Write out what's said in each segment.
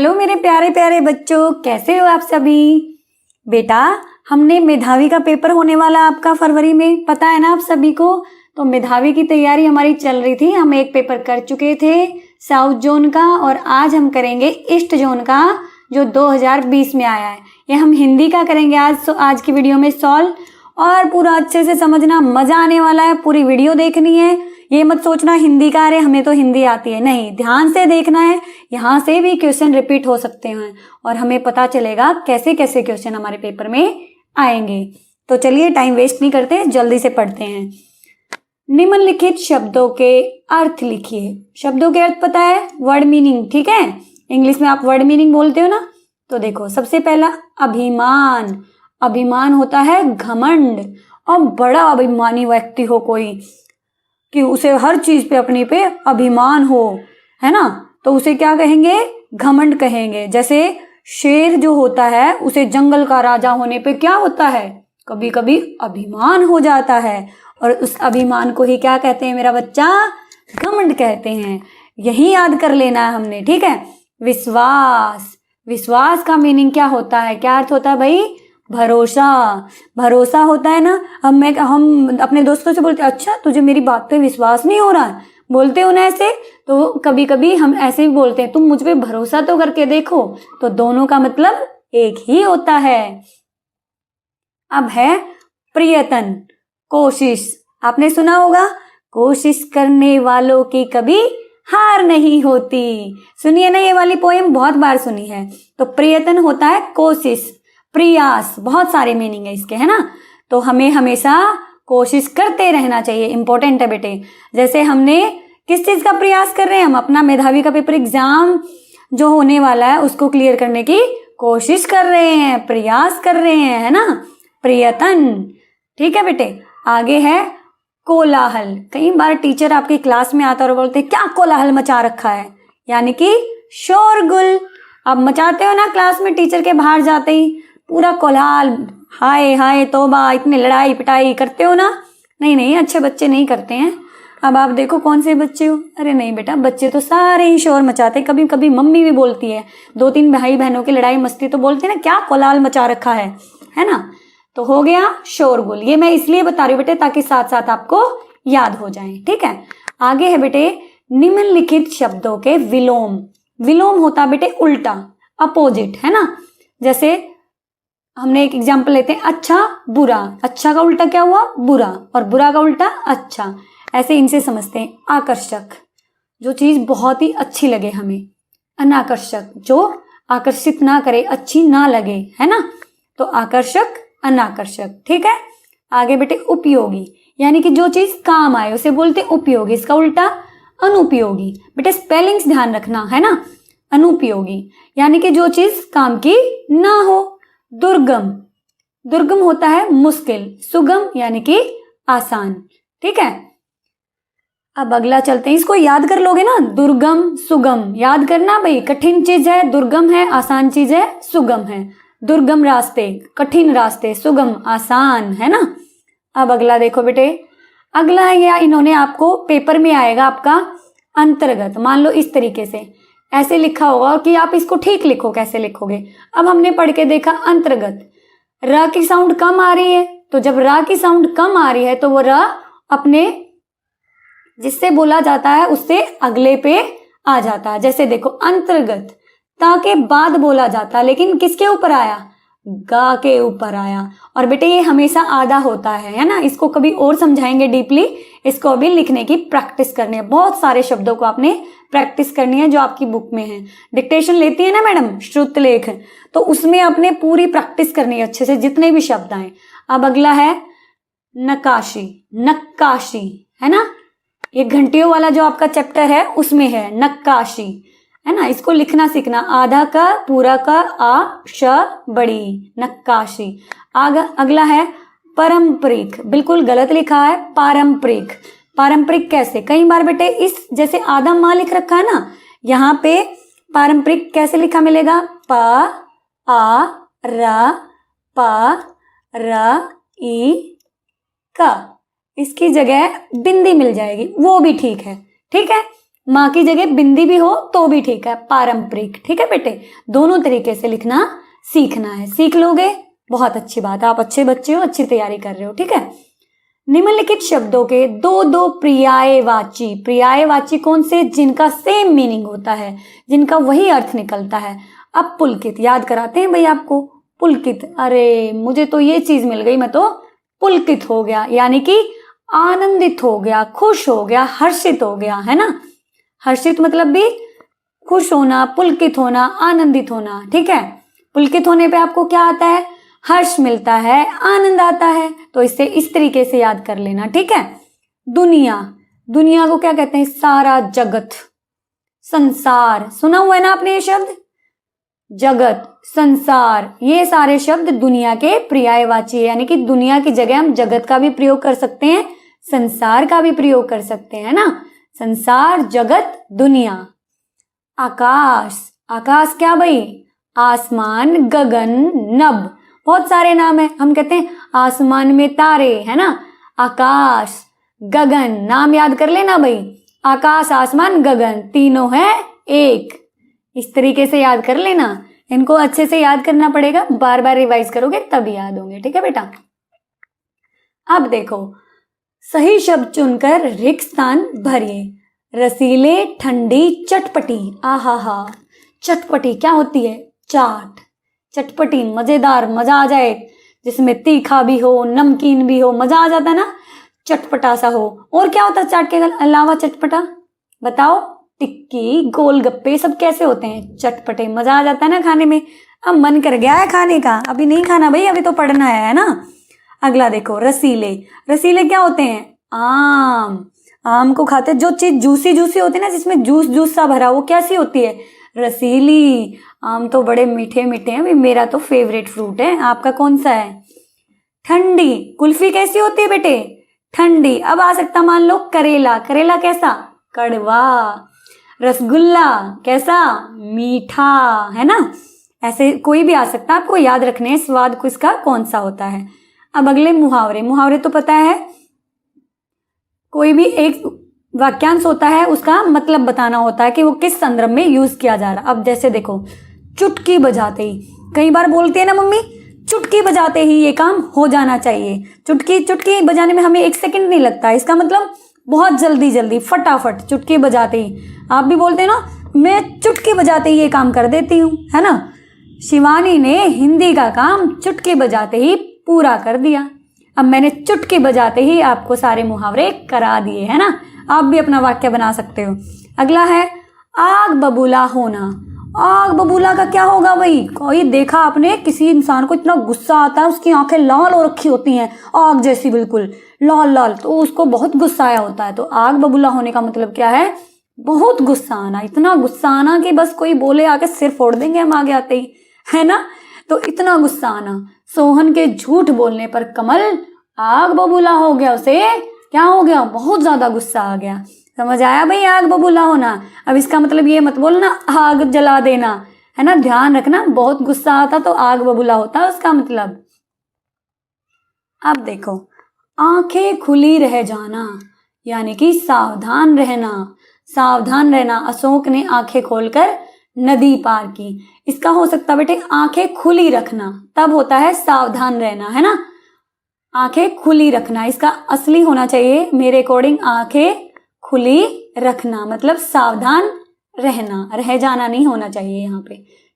Hello मेरे प्यारे प्यारे बच्चों, कैसे हो आप सभी। बेटा, हमने मेधावी का पेपर होने वाला आपका फरवरी में, पता है ना आप सभी को। तो मेधावी की तैयारी हमारी चल रही थी। हम एक पेपर कर चुके थे साउथ जोन का, और आज हम करेंगे ईस्ट जोन का जो 2020 में आया है। ये हम हिंदी का करेंगे आज की वीडियो में सॉल्व, और पूरा अच्छे से समझना, मजा आने वाला है। पूरी वीडियो देखनी है, ये मत सोचना हिंदी का अरे हमें तो हिंदी आती है, नहीं, ध्यान से देखना है। यहाँ से भी क्वेश्चन रिपीट हो सकते हैं और हमें पता चलेगा कैसे कैसे क्वेश्चन हमारे पेपर में आएंगे। तो चलिए टाइम वेस्ट नहीं करते, जल्दी से पढ़ते हैं। निम्नलिखित शब्दों के अर्थ लिखिए। शब्दों के अर्थ पता है, वर्ड मीनिंग, ठीक है। इंग्लिश में आप वर्ड मीनिंग बोलते हो ना। तो देखो, सबसे पहला अभिमान। अभिमान होता है घमंड, और बड़ा अभिमानी व्यक्ति हो कोई, कि उसे हर चीज पे अपने पे अभिमान हो, है ना, तो उसे क्या कहेंगे, घमंड कहेंगे। जैसे शेर जो होता है उसे जंगल का राजा होने पे क्या होता है, कभी कभी अभिमान हो जाता है, और उस अभिमान को ही क्या कहते हैं मेरा बच्चा, घमंड कहते हैं। यही याद कर लेना है हमने, ठीक है। विश्वास। विश्वास का मीनिंग क्या होता है, क्या अर्थ होता है भाई, भरोसा। भरोसा होता है ना। हम अपने दोस्तों से बोलते हैं, अच्छा तुझे मेरी बात पे विश्वास नहीं हो रहा है, बोलते हो ना ऐसे। तो कभी कभी हम ऐसे भी बोलते हैं, तुम मुझ पे भरोसा तो करके देखो। तो दोनों का मतलब एक ही होता है। अब है प्रयत्न, कोशिश। आपने सुना होगा, कोशिश करने वालों की कभी हार नहीं होती। सुनिए ना, ये वाली पोएम बहुत बार सुनी है। तो प्रयत्न होता है कोशिश, प्रयास, बहुत सारे मीनिंग है इसके, है ना। तो हमें हमेशा कोशिश करते रहना चाहिए, इंपॉर्टेंट है बेटे। जैसे हमने किस चीज का प्रयास कर रहे हैं, हम अपना मेधावी का पेपर एग्जाम जो होने वाला है उसको क्लियर करने की कोशिश कर रहे हैं, प्रयास कर रहे हैं, है ना, प्रयत्न, ठीक है बेटे। आगे है कोलाहल। कई बार टीचर आपकी क्लास में आता और बोलते हैं, क्या कोलाहल मचा रखा है, यानी कि शोरगुल। आप मचाते हो ना क्लास में, टीचर के बाहर जाते ही पूरा कोलाहल, हाय हाय तौबा, इतने लड़ाई पिटाई करते हो ना। नहीं नहीं, अच्छे बच्चे नहीं करते हैं। अब आप देखो कौन से बच्चे हो। अरे नहीं बेटा, बच्चे तो सारे ही शोर मचाते हैं। कभी कभी मम्मी भी बोलती है, 2-3 भाई बहनों की लड़ाई मस्ती तो बोलती है ना, क्या कोलाहल मचा रखा है ना। तो हो गया शोरगुल। ये मैं इसलिए बता रही हूँ बेटे ताकि साथ साथ आपको याद हो जाए, ठीक है। आगे है बेटे निम्नलिखित शब्दों के विलोम। विलोम होता बेटे उल्टा, अपोजिट, है ना। जैसे हमने एक एग्जाम्पल लेते हैं, अच्छा बुरा। अच्छा का उल्टा क्या हुआ, बुरा, और बुरा का उल्टा अच्छा। ऐसे इनसे समझते हैं। आकर्षक, जो चीज बहुत ही अच्छी लगे हमें। अनाकर्षक, जो आकर्षित ना करे, अच्छी ना लगे, है ना। तो आकर्षक, अनाकर्षक, ठीक है। आगे बेटे उपयोगी, यानी कि जो चीज काम आए उसे बोलते उपयोगी। इसका उल्टा अनुपयोगी। बेटे स्पेलिंग्स ध्यान रखना, है ना। अनुपयोगी यानी कि जो चीज काम की ना हो। दुर्गम, दुर्गम होता है मुश्किल। सुगम यानी कि आसान, ठीक है। अब अगला चलते हैं, इसको याद कर लोगे ना, दुर्गम सुगम, याद करना भाई। कठिन चीज है दुर्गम है, आसान चीज है सुगम है। दुर्गम रास्ते, कठिन रास्ते, सुगम आसान, है ना। अब अगला देखो बेटे, अगला है या इन्होंने आपको पेपर में आएगा आपका अंतर्गत। मान लो इस तरीके से ऐसे लिखा होगा कि आप इसको ठीक लिखो, कैसे लिखोगे। अब हमने पढ़ के देखा अंतर्गत, र की साउंड कम आ रही है, तो जब र की साउंड कम आ रही है तो वो र अपने जिससे बोला जाता है उससे अगले पे आ जाता है। जैसे देखो अंतर्गत ता के बाद बोला जाता है, लेकिन किसके ऊपर आया, गा के ऊपर आया। और बेटे ये हमेशा आधा होता है ना। इसको कभी और समझाएंगे डीपली। इसको अभी लिखने की प्रैक्टिस करनी है। बहुत सारे शब्दों को आपने प्रैक्टिस करनी है जो आपकी बुक में है। डिक्टेशन लेती है ना मैडम, श्रुत लेख, तो उसमें आपने पूरी प्रैक्टिस करनी है अच्छे से, जितने भी शब्द आए। अब अगला है नक्काशी। नक्काशी, है ना, ये घंटियों वाला जो आपका चैप्टर है उसमें है नक्काशी, है ना। इसको लिखना सीखना, आधा का पूरा का आ श बड़ी, नक्काशी। अगला है पारंपरिक, बिल्कुल गलत लिखा है पारंपरिक। पारंपरिक कैसे, कई बार बेटे इस जैसे आधा माँ लिख रखा है ना, यहाँ पे पारंपरिक कैसे लिखा मिलेगा, प आ र प र ई क, इसकी जगह बिंदी मिल जाएगी, वो भी ठीक है, ठीक है। माँ की जगह बिंदी भी हो तो भी ठीक है, पारंपरिक। ठीक है बेटे, दोनों तरीके से लिखना सीखना है। सीख लोगे, बहुत अच्छी बात है, आप अच्छे बच्चे हो, अच्छी तैयारी कर रहे हो। ठीक है, निम्नलिखित शब्दों के दो दो पर्यायवाची, पर्यायवाची कौन से? जिनका सेम मीनिंग होता है, जिनका वही अर्थ निकलता है। अब पुलकित याद कराते हैं भाई आपको। पुलकित, अरे मुझे तो ये चीज मिल गई, मैं तो पुलकित हो गया, यानी कि आनंदित हो गया, खुश हो गया, हर्षित हो गया, है ना। हर्षित मतलब भी खुश होना, पुलकित होना, आनंदित होना। ठीक है, पुलकित होने पे आपको क्या आता है? हर्ष मिलता है, आनंद आता है। तो इसे इस तरीके से याद कर लेना। ठीक है, दुनिया, दुनिया को क्या कहते हैं? सारा जगत, संसार। सुना हुआ है ना आपने ये शब्द? जगत, संसार, ये सारे शब्द दुनिया के पर्यायवाची है, यानी कि दुनिया की जगह हम जगत का भी प्रयोग कर सकते हैं, संसार का भी प्रयोग कर सकते हैं ना। संसार, जगत, दुनिया। आकाश, आकाश क्या भाई? आसमान, गगन, नभ, बहुत सारे नाम है। हम कहते हैं आसमान में तारे, है ना। आकाश, गगन, नाम याद कर लेना भाई। आकाश, आसमान, गगन, तीनों है एक। इस तरीके से याद कर लेना। इनको अच्छे से याद करना पड़ेगा, बार बार रिवाइज करोगे तब याद होंगे। ठीक है बेटा, अब देखो, सही शब्द चुनकर रिक्त स्थान भरिए। रसीले, ठंडी, चटपटी। आहा हा, चटपटी क्या होती है? चाट। चटपटी, मजेदार, मजा आ जाए, जिसमें तीखा भी हो, नमकीन भी हो, मजा आ जाता है ना, चटपटा सा हो। और क्या होता है चाट के अलावा चटपटा? बताओ। टिक्की, गोलगप्पे, सब कैसे होते हैं? चटपटे, मजा आ जाता है ना खाने में। अब मन कर गया है खाने का, अभी नहीं खाना भाई, अभी तो पढ़ना है ना। अगला देखो, रसीले। रसीले क्या होते हैं? आम। आम को खाते, जो चीज जूसी जूसी होती है ना, जिसमें जूस जूस सा भरा, वो कैसी होती है? रसीली। आम तो बड़े मीठे मीठे हैं भाई, मेरा तो फेवरेट फ्रूट है। आपका कौन सा है? ठंडी। कुल्फी कैसी होती है बेटे? ठंडी। अब आ सकता मान लो करेला। करेला कैसा? कड़वा। रसगुल्ला कैसा? मीठा, है ना। ऐसे कोई भी आ सकता है, आपको याद रखने हैं स्वाद को इसका कौन सा होता है। अब अगले मुहावरे। मुहावरे तो पता है, कोई भी एक वाक्यांश होता है, उसका मतलब बताना होता है कि वो किस संदर्भ में यूज किया जा रहा है। अब जैसे देखो, चुटकी बजाते ही, कई बार बोलती है ना मम्मी, चुटकी बजाते ही ये काम हो जाना चाहिए। चुटकी चुटकी बजाने में हमें 1 सेकंड नहीं लगता, इसका मतलब बहुत जल्दी जल्दी, फटाफट, चुटकी बजाते ही। आप भी बोलते हैं ना, मैं चुटकी बजाते ही ये काम कर देती हूँ, है ना। शिवानी ने हिंदी का काम चुटकी बजाते ही पूरा कर दिया। अब मैंने चुटकी बजाते ही आपको सारे मुहावरे करा दिए, है ना। आप भी अपना वाक्य बना सकते हो। अगला है आग बबूला होना। आग बबूला का क्या होगा भाई? कोई देखा आपने किसी इंसान को इतना गुस्सा आता है, उसकी आंखें लाल हो रखी होती हैं, आग जैसी बिल्कुल लाल लाल, तो उसको बहुत गुस्सा आया होता है। तो आग बबूला होने का मतलब क्या है? बहुत गुस्सा आना, इतना गुस्सा आना कि बस कोई बोले आके सिर फोड़ देंगे हम आगे आते ही, है ना। तो इतना गुस्सा आना। सोहन के झूठ बोलने पर कमल आग बबूला हो गया, उसे क्या हो गया? बहुत ज्यादा गुस्सा आ गया। समझ आया भाई आग बबूला होना। अब इसका मतलब ये मत बोलना आग जला देना, है ना, ध्यान रखना, बहुत गुस्सा आता तो आग बबूला होता है उसका मतलब। अब देखो, आंखें खुली रह जाना, यानी कि सावधान रहना। सावधान रहना, अशोक ने आंखें खोलकर नदी पार की। इसका हो सकता बेटे आंखें खुली रखना, तब होता है सावधान रहना, है ना। आंखें खुली रखना, इसका असली होना चाहिए मेरे अकॉर्डिंग आंखें खुली रखना, मतलब सावधान रहना, रह जाना नहीं होना चाहिए यहाँ पे।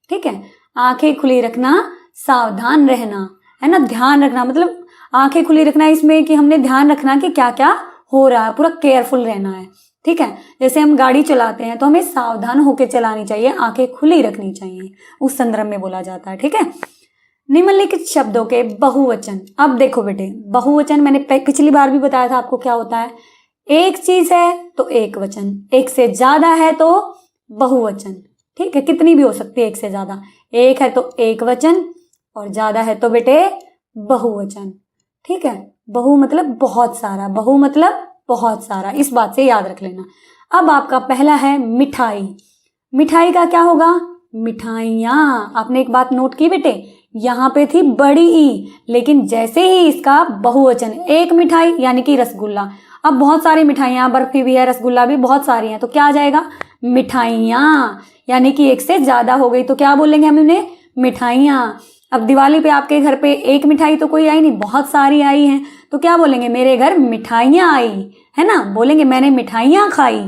ठीक है, आंखें खुली रखना, सावधान रहना, है ना, ध्यान रखना, मतलब आंखें खुली रखना इसमें कि हमने ध्यान रखना कि क्या क्या हो रहा है, पूरा केयरफुल रहना है। ठीक है, जैसे हम गाड़ी चलाते हैं तो हमें सावधान होकर चलानी चाहिए, आंखें खुली रखनी चाहिए, उस संदर्भ में बोला जाता है। ठीक है, निम्नलिखित शब्दों के बहुवचन। अब देखो बेटे, बहुवचन मैंने पिछली बार भी बताया था आपको क्या होता है। एक चीज है तो एक वचन, एक से ज्यादा है तो बहुवचन। ठीक है, कितनी भी हो सकती है एक से ज्यादा, एक है तो एक वचन और ज्यादा है तो बेटे बहुवचन। ठीक है, बहु मतलब बहुत सारा, बहु मतलब बहुत सारा, इस बात से याद रख लेना। अब आपका पहला है मिठाई। मिठाई का क्या होगा? मिठाइयाँ। आपने एक बात नोट की बेटे, यहाँ पे थी बड़ी ई, लेकिन जैसे ही इसका बहुवचन, एक मिठाई यानी कि रसगुल्ला, अब बहुत सारी मिठाइयाँ, बर्फी भी है, रसगुल्ला भी, बहुत सारी हैं, तो क्या आ जाएगा? मिठाइयाँ। यानी कि एक से ज्यादा हो गई तो क्या बोलेंगे हम उन्हें? मिठाइयाँ। अब दिवाली पे आपके घर पे एक मिठाई तो कोई आई नहीं, बहुत सारी आई हैं, तो क्या बोलेंगे? मेरे घर मिठाइयाँ आई, है ना? बोलेंगे मैंने मिठाइयाँ खाई।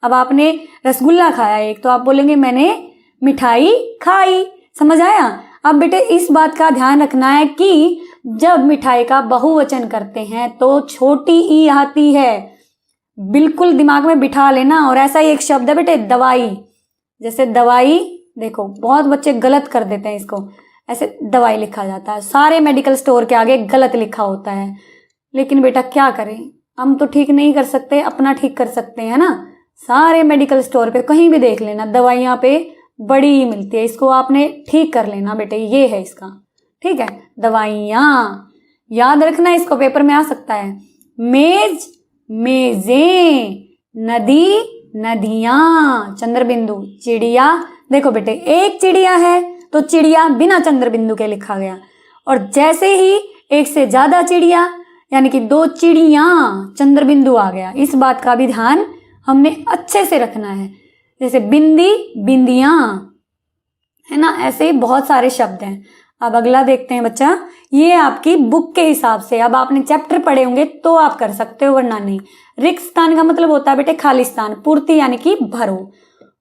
अब आपने रसगुल्ला खाया एक, तो आप बोलेंगे मैंने मिठाई खाई। समझ आया? अब बेटे इस बात का ध्यान रखना है कि जब मिठाई का बहुवचन करते हैं तो छोटी ई आती है, बिल्कुल दिमाग में बिठा लेना। और ऐसा ही एक शब्द है बेटे, दवाई। जैसे दवाई, देखो बहुत बच्चे गलत कर देते हैं इसको, ऐसे दवाई लिखा जाता है, सारे मेडिकल स्टोर के आगे गलत लिखा होता है। लेकिन बेटा क्या करें, हम तो ठीक नहीं कर सकते, अपना ठीक कर सकते हैं ना। सारे मेडिकल स्टोर पे कहीं भी देख लेना, दवाइयाँ पे बड़ी ही मिलती है, इसको आपने ठीक कर लेना बेटे, ये है इसका, ठीक है? दवाइयाँ याद रखना, इसको पेपर में आ सकता है। मेज, मेजें, नदी, नदियाँ, चंद्रबिंदु, चिड़िया। देखो बेटे एक चिड़िया है तो चिड़िया बिना चंद्रबिंदु के लिखा गया, और जैसे ही एक से ज्यादा चिड़िया यानी कि दो चिड़ियाँ, चंद्रबिंदु आ गया। इस बात का भी ध्यान हमने अच्छे से रखना है। जैसे बिंदी, बिंदियाँ, है ना? ऐसे ही बहुत सारे शब्द हैं। अब अगला देखते हैं बच्चा, ये आपकी बुक के हिसाब से, अब आपने चैप्टर पढ़े होंगे तो आप कर सकते हो, वरना नहीं। रिक्त स्थान का मतलब होता है बेटे खाली स्थान, पूर्ति यानी कि भरो।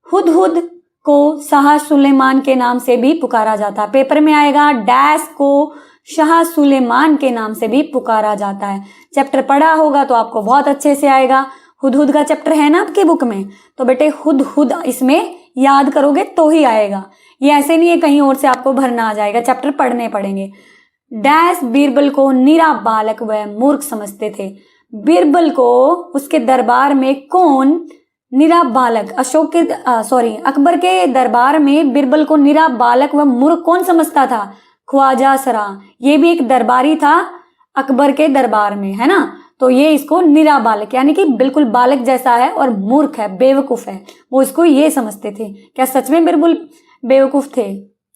हुदहुद को शाह सुलेमान के नाम से भी पुकारा जाता है, पेपर में आएगा। डैश को शाह सुलेमान के नाम से भी पुकारा जाता है। चैप्टर पढ़ा होगा तो आपको बहुत अच्छे से आएगा। हुदहुद का चैप्टर है ना आपकी बुक में, तो बेटे हुदहुद इसमें याद करोगे तो ही आएगा, ये ऐसे नहीं है कहीं और से आपको भरना आ जाएगा, चैप्टर पढ़ने पड़ेंगे। डैश बीरबल को निरा बालक व मूर्ख समझते थे। बीरबल को उसके दरबार में कौन निरा बालक, अकबर के दरबार में बीरबल को निरा बालक व मूर्ख कौन समझता था? ख्वाजा सरा। ये भी एक दरबारी था अकबर के दरबार में, है ना? तो ये इसको निरा बालक यानी कि बिल्कुल बालक जैसा है और मूर्ख है, बेवकूफ है, वो इसको ये समझते थे। क्या सच में बिरबल बेवकूफ थे?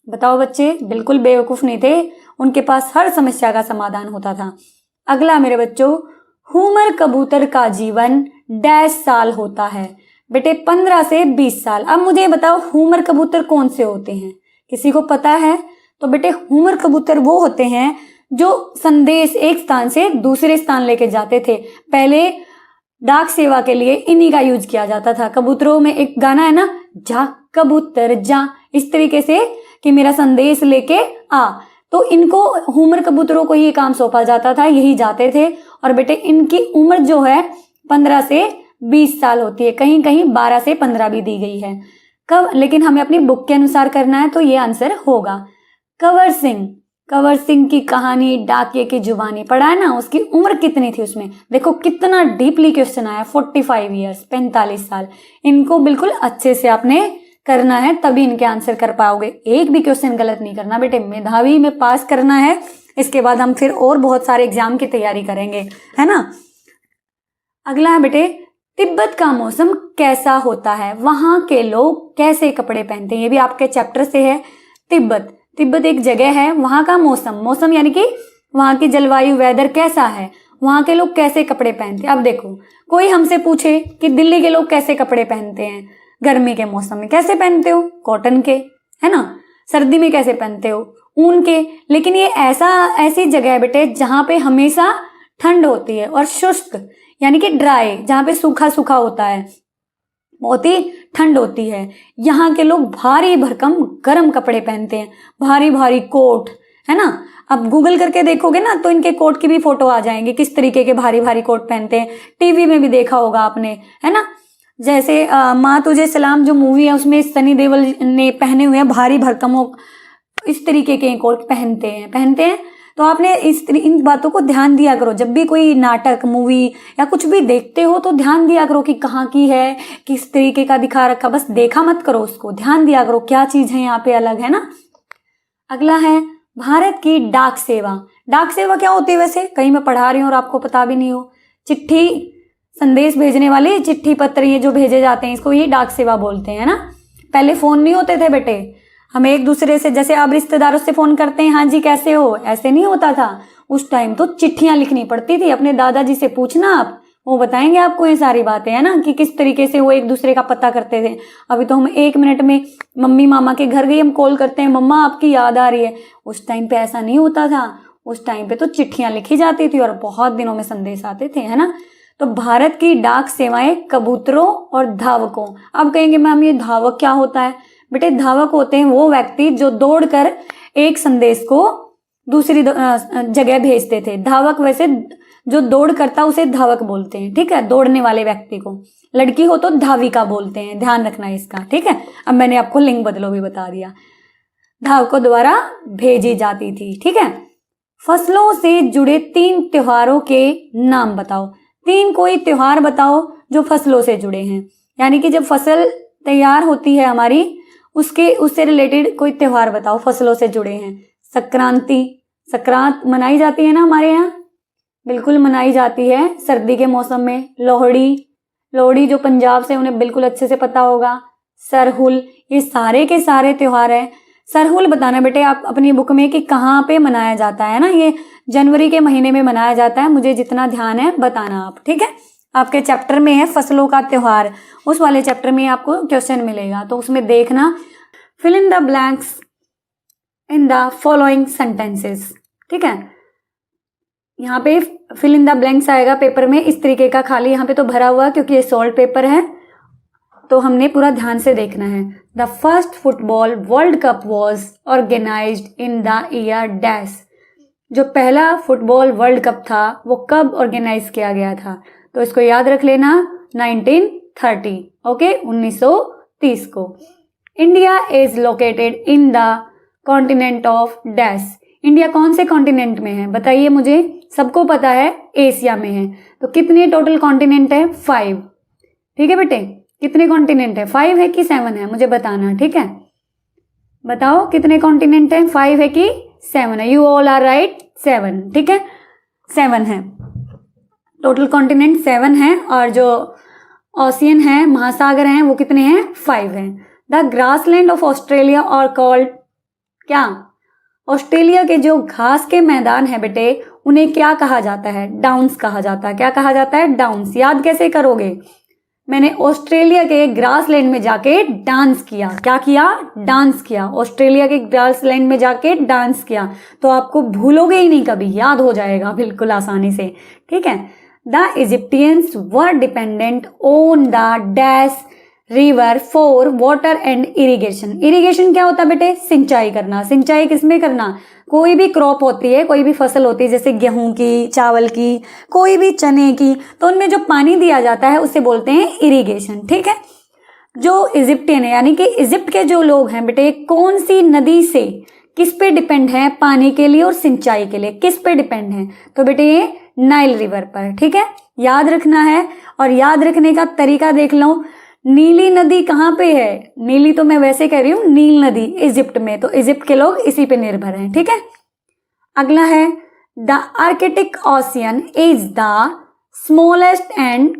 बताओ बच्चे, बिल्कुल बेवकूफ नहीं थे, उनके पास हर समस्या का समाधान होता था। अगला मेरे बच्चों, हुमर कबूतर का जीवन डैश साल होता है। बेटे 15 से 20 साल। अब मुझे बताओ हुमर कबूतर कौन से होते हैं, किसी को पता है? तो बेटे हुमर कबूतर वो होते हैं जो संदेश एक स्थान से दूसरे स्थान लेके जाते थे। पहले डाक सेवा के लिए इन्हीं का यूज किया जाता था। कबूतरों में एक गाना है ना, जा कबूतर जा, इस तरीके से कि मेरा संदेश लेके आ, तो इनको हुमर कबूतरों को ये काम सौंपा जाता था, यही जाते थे। और बेटे इनकी उम्र जो है 15 से 20 साल होती है, कहीं कहीं 12 से 15 भी दी गई है। कब, लेकिन हमें अपनी बुक के अनुसार करना है, तो ये आंसर होगा। कंवर सिंह, कंवर सिंह की कहानी डाकिये की जुबानी पढ़ा है ना, उसकी उम्र कितनी थी उसमें? देखो कितना डीपली क्वेश्चन आया, 45 ईयर्स, 45 साल। इनको बिल्कुल अच्छे से आपने करना है, तभी इनके आंसर कर पाओगे। एक भी क्वेश्चन गलत नहीं करना बेटे, मेधावी में पास करना है। इसके बाद हम फिर और बहुत सारे एग्जाम की तैयारी करेंगे, है ना? अगला है बेटे, तिब्बत का मौसम कैसा होता है, वहां के लोग कैसे कपड़े पहनते हैं? ये भी आपके चैप्टर से है। तिब्बत, तिब्बत एक जगह है, वहां का मौसम, मौसम यानी कि वहां की जलवायु, वेदर कैसा है, वहां के लोग कैसे कपड़े पहनते हैं। अब देखो कोई हमसे पूछे कि दिल्ली के लोग कैसे कपड़े पहनते हैं, गर्मी के मौसम में कैसे पहनते हो? कॉटन के, है ना? सर्दी में कैसे पहनते हो? ऊन के। लेकिन ये ऐसी जगह है बेटे जहां पे हमेशा ठंड होती है, और शुष्क यानी कि ड्राई, जहां पे सूखा सूखा होता है, बहुत ही ठंड होती है। यहाँ के लोग भारी भरकम गर्म कपड़े पहनते हैं, भारी भारी कोट, है ना? अब गूगल करके देखोगे ना तो इनके कोट की भी फोटो आ जाएंगे, किस तरीके के भारी भारी कोट पहनते हैं। टीवी में भी देखा होगा आपने, है ना? जैसे माँ तुझे सलाम जो मूवी है उसमें सनी देओल ने पहने हुए हैं भारी भरकम, इस तरीके के कोट पहनते हैं। तो आपने इन बातों को ध्यान दिया करो, जब भी कोई नाटक, मूवी या कुछ भी देखते हो तो ध्यान दिया करो कि कहाँ की है, किस तरीके का दिखा रखा, बस देखा मत करो उसको, ध्यान दिया करो क्या चीज है यहाँ पे अलग, है ना? अगला है भारत की डाक सेवा। डाक सेवा क्या होती है वैसे? कहीं मैं पढ़ा रही हूँ और आपको पता भी नहीं हो। चिट्ठी, संदेश भेजने वाले चिट्ठी पत्र ये जो भेजे जाते हैं, इसको ये डाक सेवा बोलते हैं ना। पहले फोन नहीं होते थे बेटे, हम एक दूसरे से, जैसे अब रिश्तेदारों से फोन करते हैं, हाँ जी कैसे हो, ऐसे नहीं होता था। उस टाइम तो चिट्ठियां लिखनी पड़ती थी। अपने दादाजी से पूछना आप, वो बताएंगे आपको ये सारी बातें, है ना, कि किस तरीके से वो एक दूसरे का पता करते थे। अभी तो हम 1 मिनट में मम्मी मामा के घर गई, हम कॉल करते हैं, मम्मा आपकी याद आ रही है। उस टाइम पे ऐसा नहीं होता था, उस टाइम पे तो चिट्ठियां लिखी जाती थी और बहुत दिनों में संदेश आते थे, है ना। तो भारत की डाक सेवाएं कबूतरों और धावकों। अब कहेंगे मैम ये धावक क्या होता है? बेटे धावक होते हैं वो व्यक्ति जो दौड़कर एक संदेश को दूसरी जगह भेजते थे। धावक वैसे जो दौड़ करता उसे धावक बोलते हैं, ठीक है, दौड़ने वाले व्यक्ति को। लड़की हो तो धाविका बोलते हैं, ध्यान रखना इसका, ठीक है। अब मैंने आपको लिंग बदलो भी बता दिया। धावकों द्वारा भेजी जाती थी, ठीक है। फसलों से जुड़े 3 त्योहारों के नाम बताओ। 3 कोई त्योहार बताओ जो फसलों से जुड़े हैं, यानी कि जब फसल तैयार होती है हमारी, उससे रिलेटेड कोई त्योहार बताओ फसलों से जुड़े हैं। संक्रांति, संक्रांत मनाई जाती है ना हमारे यहाँ, बिल्कुल मनाई जाती है सर्दी के मौसम में। लोहड़ी, लोहड़ी जो पंजाब से उन्हें बिल्कुल अच्छे से पता होगा। सरहुल, ये सारे के सारे त्योहार हैं। सरहुल बताना बेटे आप अपनी बुक में कि कहाँ पे मनाया जाता है ना। ये जनवरी के महीने में मनाया जाता है, मुझे जितना ध्यान है बताना आप, ठीक है। आपके चैप्टर में है फसलों का त्योहार, उस वाले चैप्टर में आपको क्वेश्चन मिलेगा, तो उसमें देखना। Fill in the blanks in the following sentences, ठीक है। यहाँ पे फिल इन द ब्लैंक्स आएगा पेपर में इस तरीके का, खाली यहाँ पे तो भरा हुआ क्योंकि ये सॉल्व पेपर है, तो हमने पूरा ध्यान से देखना है। The first football world cup was organised in the year dash. जो पहला फुटबॉल वर्ल्ड कप था वो कब ऑर्गेनाइज किया गया था? तो इसको याद रख लेना, 1930, ओके, 1930 को। India is located in the continent of dash. India कौन से कॉन्टिनेंट में है बताइए मुझे? सबको पता है एशिया में है। तो कितने टोटल कॉन्टिनेंट है? 5, ठीक है बेटे। कितने कॉन्टिनेंट है? 5 है कि 7 है, मुझे बताना, ठीक है। बताओ कितने कॉन्टिनेंट है, 5 है कि 7 है? यू ऑल आर राइट, 7, ठीक है, 7 है। टोटल कॉन्टिनेंट 7 है और जो ओशियन है, महासागर हैं, वो कितने हैं? 5 हैं। द ग्रासलैंड ऑफ ऑस्ट्रेलिया और कॉल्ड क्या? ऑस्ट्रेलिया के जो घास के मैदान है बेटे उन्हें क्या कहा जाता है? डाउन्स कहा जाता है। क्या कहा जाता है? डाउन्स। याद कैसे करोगे? मैंने ऑस्ट्रेलिया के ग्रासलैंड में जाके डांस किया। क्या किया? डांस किया। ऑस्ट्रेलिया के ग्रासलैंड में जाके डांस किया, तो आपको भूलोगे ही नहीं कभी, याद हो जाएगा बिल्कुल आसानी से, ठीक है। The Egyptians were dependent on the dash river for water and irrigation. Irrigation क्या होता है बेटे? सिंचाई करना। सिंचाई किसमें करना? कोई भी क्रॉप होती है, कोई भी फसल होती है, जैसे गेहूं की, चावल की, कोई भी चने की, तो उनमें जो पानी दिया जाता है उसे बोलते हैं इरिगेशन, ठीक है। जो इजिप्टियन है यानी कि इजिप्ट के जो लोग हैं बेटे, कौन सी नदी से किस पे डिपेंड है पानी के लिए और सिंचाई के लिए? किस पे डिपेंड है? तो बेटे ये नाइल रिवर पर, ठीक है, याद रखना है। और याद रखने का तरीका देख लो। नीली नदी कहाँ पे है? नीली तो मैं वैसे कह रही हूँ, नील नदी इजिप्ट में, तो इजिप्ट के लोग इसी पे निर्भर हैं, ठीक है। अगला है the Arctic ocean is the smallest and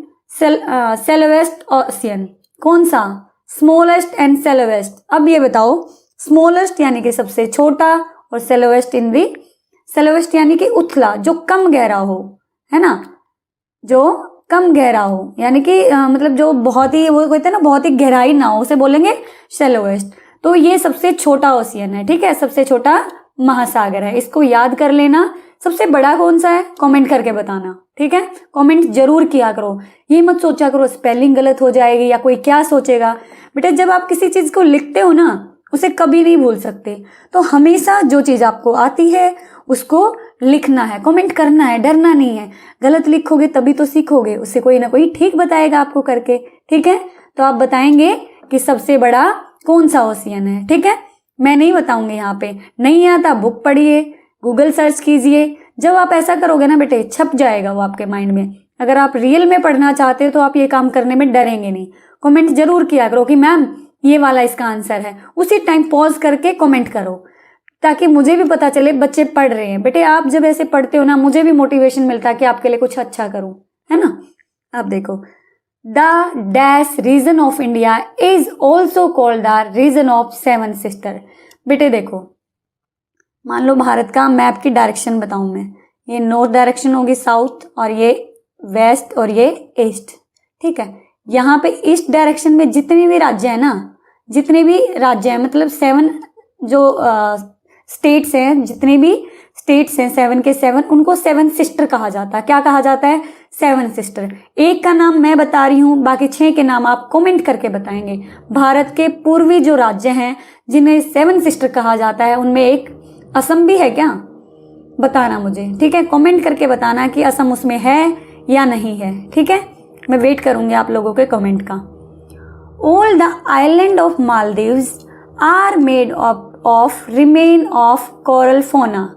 shallowest ocean. कौन सा? Smallest and shallowest. अब ये बताओ, स्मॉलेस्ट यानी कि सबसे छोटा और सेलोवेस्ट इन दी, सेलोवेस्ट यानी कि उथला, जो कम गहरा हो, है ना, जो कम गहरा हो, यानी कि मतलब जो बहुत ही, वो कहते हैं ना बहुत ही गहराई ना हो, उसे बोलेंगे शैलोवेस्ट। तो ये सबसे छोटा ओशियन है, ठीक है, सबसे छोटा महासागर है, इसको याद कर लेना। सबसे बड़ा कौन सा है? कमेंट करके बताना, ठीक है, कमेंट जरूर किया करो। ये मत सोचा करो स्पेलिंग गलत हो जाएगी या कोई क्या सोचेगा। बेटा जब आप किसी चीज को लिखते हो ना, उसे कभी नहीं भूल सकते, तो हमेशा जो चीज आपको आती है उसको लिखना है, कमेंट करना है, डरना नहीं है। गलत लिखोगे तभी तो सीखोगे, उससे कोई ना कोई ठीक बताएगा आपको करके, ठीक है। तो आप बताएंगे कि सबसे बड़ा कौन सा ओशियन है, ठीक है। मैं नहीं बताऊंगी यहाँ पे, नहीं आता बुक पढ़िए, गूगल सर्च कीजिए। जब आप ऐसा करोगे ना बेटे, छप जाएगा वो आपके माइंड में। अगर आप रियल में पढ़ना चाहते हो तो आप ये काम करने में डरेंगे नहीं। कमेंट जरूर किया करो कि मैम ये वाला इसका आंसर है, उसी टाइम पॉज करके कमेंट करो, ताकि मुझे भी पता चले बच्चे पढ़ रहे हैं। बेटे आप जब ऐसे पढ़ते हो ना, मुझे भी मोटिवेशन मिलता है कि आपके लिए कुछ अच्छा करूं, है ना। आप देखो, the dash region of India is also called the region of 7 sister. बेटे देखो, मान लो भारत का मैप की डायरेक्शन बताऊं मैं, ये नॉर्थ डायरेक्शन होगी साउथ, और ये वेस्ट और ये ईस्ट, ठीक है। यहाँ पे ईस्ट डायरेक्शन में जितने भी राज्य है ना, जितने भी राज्य हैं, मतलब 7 जो स्टेट्स हैं, जितने भी स्टेट्स हैं 7 के 7, उनको 7 सिस्टर कहा जाता है। क्या कहा जाता है? 7 सिस्टर। एक का नाम मैं बता रही हूँ, बाकी 6 के नाम आप कमेंट करके बताएंगे। भारत के पूर्वी जो राज्य हैं जिन्हें 7 सिस्टर कहा जाता है, उनमें एक असम भी है क्या? बताना मुझे, ठीक है। कमेंट करके बताना कि असम उसमें है या नहीं है, ठीक है। मैं वेट करूंगी आप लोगों के कमेंट का। All the island of Maldives are made of remain of coral fauna.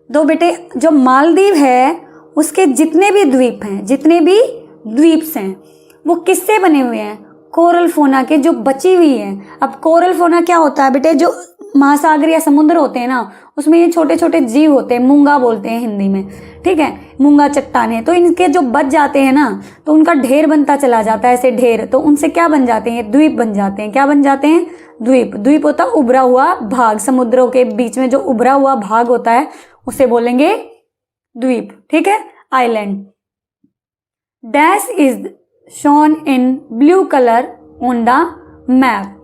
दो बेटे, जो मालदीव है उसके जितने भी द्वीप हैं, जितने भी द्वीप्स हैं, वो किससे बने हुए हैं? कोरल फोना के, जो बची हुई है। अब कोरल फोना क्या होता है बेटे? जो महासागर या समुद्र होते हैं ना, उसमें ये छोटे छोटे जीव होते हैं, मूंगा बोलते हैं हिंदी में, ठीक है। मूंगा चट्टाने, तो इनके जो बच जाते हैं ना, तो उनका ढेर बनता चला जाता है, ऐसे ढेर, तो उनसे क्या बन जाते हैं? द्वीप बन जाते हैं। क्या बन जाते हैं? द्वीप। द्वीप होता है उभरा हुआ भाग, समुद्रों के बीच में जो उभरा हुआ भाग होता है उसे बोलेंगे द्वीप, ठीक है, island. Dash is shown in blue colour on the map.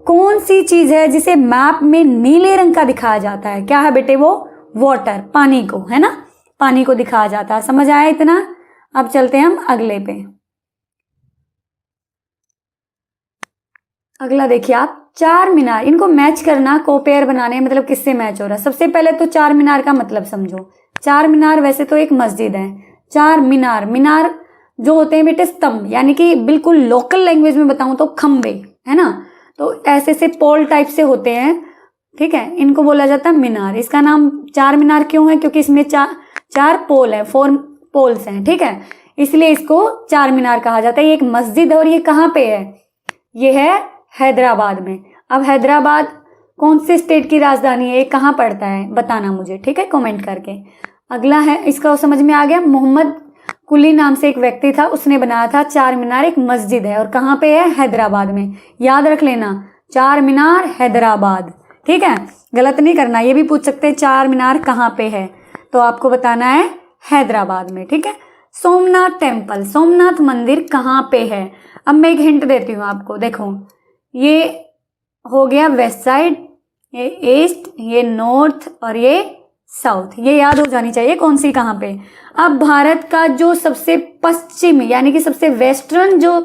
कौन सी चीज है जिसे मैप में नीले रंग का दिखाया जाता है? क्या है बेटे वो? वाटर, पानी को, है ना, पानी को दिखाया जाता है। समझ आया इतना? अब चलते हैं हम अगले पे। अगला देखिए आप, चार मीनार। इनको मैच करना, कोपेयर बनाने, मतलब किससे मैच हो रहा है। सबसे पहले तो चार मीनार का मतलब समझो। चार मीनार वैसे तो एक मस्जिद है। चार मीनार, मीनार जो होते हैं बेटे स्तंभ, यानी कि बिल्कुल लोकल लैंग्वेज में बताऊं तो खंबे, है ना। तो ऐसे से पोल टाइप से होते हैं, ठीक है, इनको बोला जाता है मीनार। इसका नाम चार मीनार क्यों है? क्योंकि इसमें चार पोल है, 4 पोल्स हैं, ठीक है, इसलिए इसको चार मीनार कहा जाता है। ये एक मस्जिद है और ये कहाँ पे है? ये है हैदराबाद में। अब हैदराबाद कौन से स्टेट की राजधानी है? ये कहाँ पड़ता है? बताना मुझे, ठीक है, कमेंट करके। अगला है, इसका समझ में आ गया। मोहम्मद कुली नाम से एक व्यक्ति था, उसने बनाया था चार मीनार, एक मस्जिद है और कहाँ पे है? हैदराबाद में। याद रख लेना, चार मीनार हैदराबाद, ठीक है, गलत नहीं करना। ये भी पूछ सकते हैं चार मीनार कहाँ पे है, तो आपको बताना है हैदराबाद में, ठीक है। सोमनाथ टेम्पल, सोमनाथ मंदिर कहाँ पे है? अब मैं एक हिंट देती हूँ आपको, देखो ये हो गया वेस्ट साइड, ये ईस्ट, ये नॉर्थ और ये साउथ, ये याद हो जानी चाहिए कौन सी कहाँ पे। अब भारत का जो सबसे पश्चिम यानी कि सबसे वेस्टर्न जो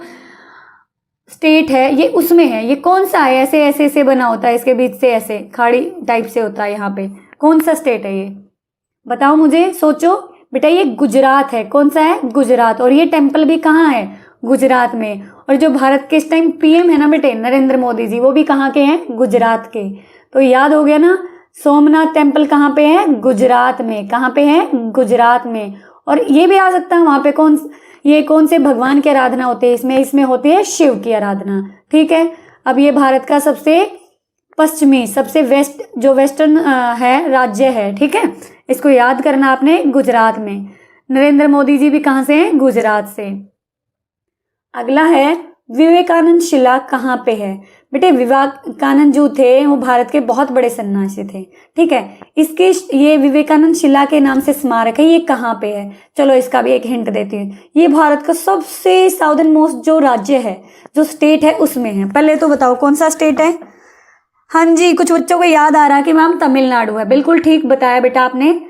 स्टेट है ये उसमें है। ये कौन सा है? ऐसे ऐसे ऐसे बना होता है, इसके बीच से ऐसे खाड़ी टाइप से होता है। यहाँ पे कौन सा स्टेट है ये? बताओ मुझे, सोचो बेटा। ये गुजरात है। कौन सा है? गुजरात। और ये टेम्पल भी कहाँ है? गुजरात में। और जो भारत के इस टाइम पीएम है ना बेटे, नरेंद्र मोदी जी, वो भी कहाँ के हैं? गुजरात के। तो याद हो गया ना, सोमनाथ टेम्पल कहाँ पे है? गुजरात में। कहाँ पे है? गुजरात में। और ये भी आ सकता है वहां पे कौन से भगवान की आराधना होती है? इसमें होती है शिव की आराधना, ठीक है। अब ये भारत का सबसे पश्चिमी, सबसे वेस्टर्न है राज्य है, ठीक है। इसको याद करना आपने, गुजरात में। नरेंद्र मोदी जी भी कहाँ से हैं? गुजरात से। अगला है, विवेकानंद शिला कहाँ पे है? बेटे विवेकानंद जो थे वो भारत के बहुत बड़े सन्यासी थे, ठीक है। इसके ये विवेकानंद शिला के नाम से स्मारक है। ये कहाँ पे है? चलो इसका भी एक हिंट देती हूँ। ये भारत का सबसे साउदर्न मोस्ट जो राज्य है, जो स्टेट है, उसमें है। पहले तो बताओ कौन सा स्टेट है? हाँ जी, कुछ बच्चों को याद आ रहा है कि मैम तमिलनाडु है। बिल्कुल ठीक बताया बेटा आपने।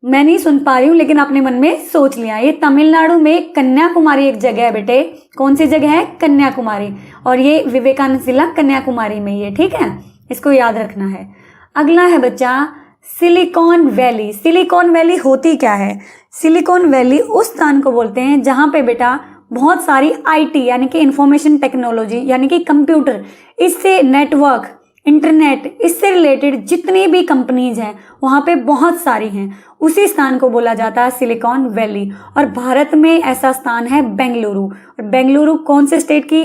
मैं नहीं सुन पा रही हूँ लेकिन अपने मन में सोच लिया। ये तमिलनाडु में कन्याकुमारी एक जगह है बेटे। कौन सी जगह है? कन्याकुमारी। और ये विवेकानंद शिला कन्याकुमारी में ही है, ठीक है, इसको याद रखना है। अगला है बच्चा सिलिकॉन वैली। सिलिकॉन वैली होती क्या है? सिलिकॉन वैली उस स्थान को बोलते हैं जहाँ पे बेटा बहुत सारी IT यानी कि इंफॉर्मेशन टेक्नोलॉजी यानी कि कंप्यूटर, इससे नेटवर्क, इंटरनेट, इससे रिलेटेड जितनी भी कंपनीज हैं वहाँ पे बहुत सारी हैं। उसी स्थान को बोला जाता है सिलिकॉन वैली। और भारत में ऐसा स्थान है बेंगलुरु। और बेंगलुरु कौन से स्टेट की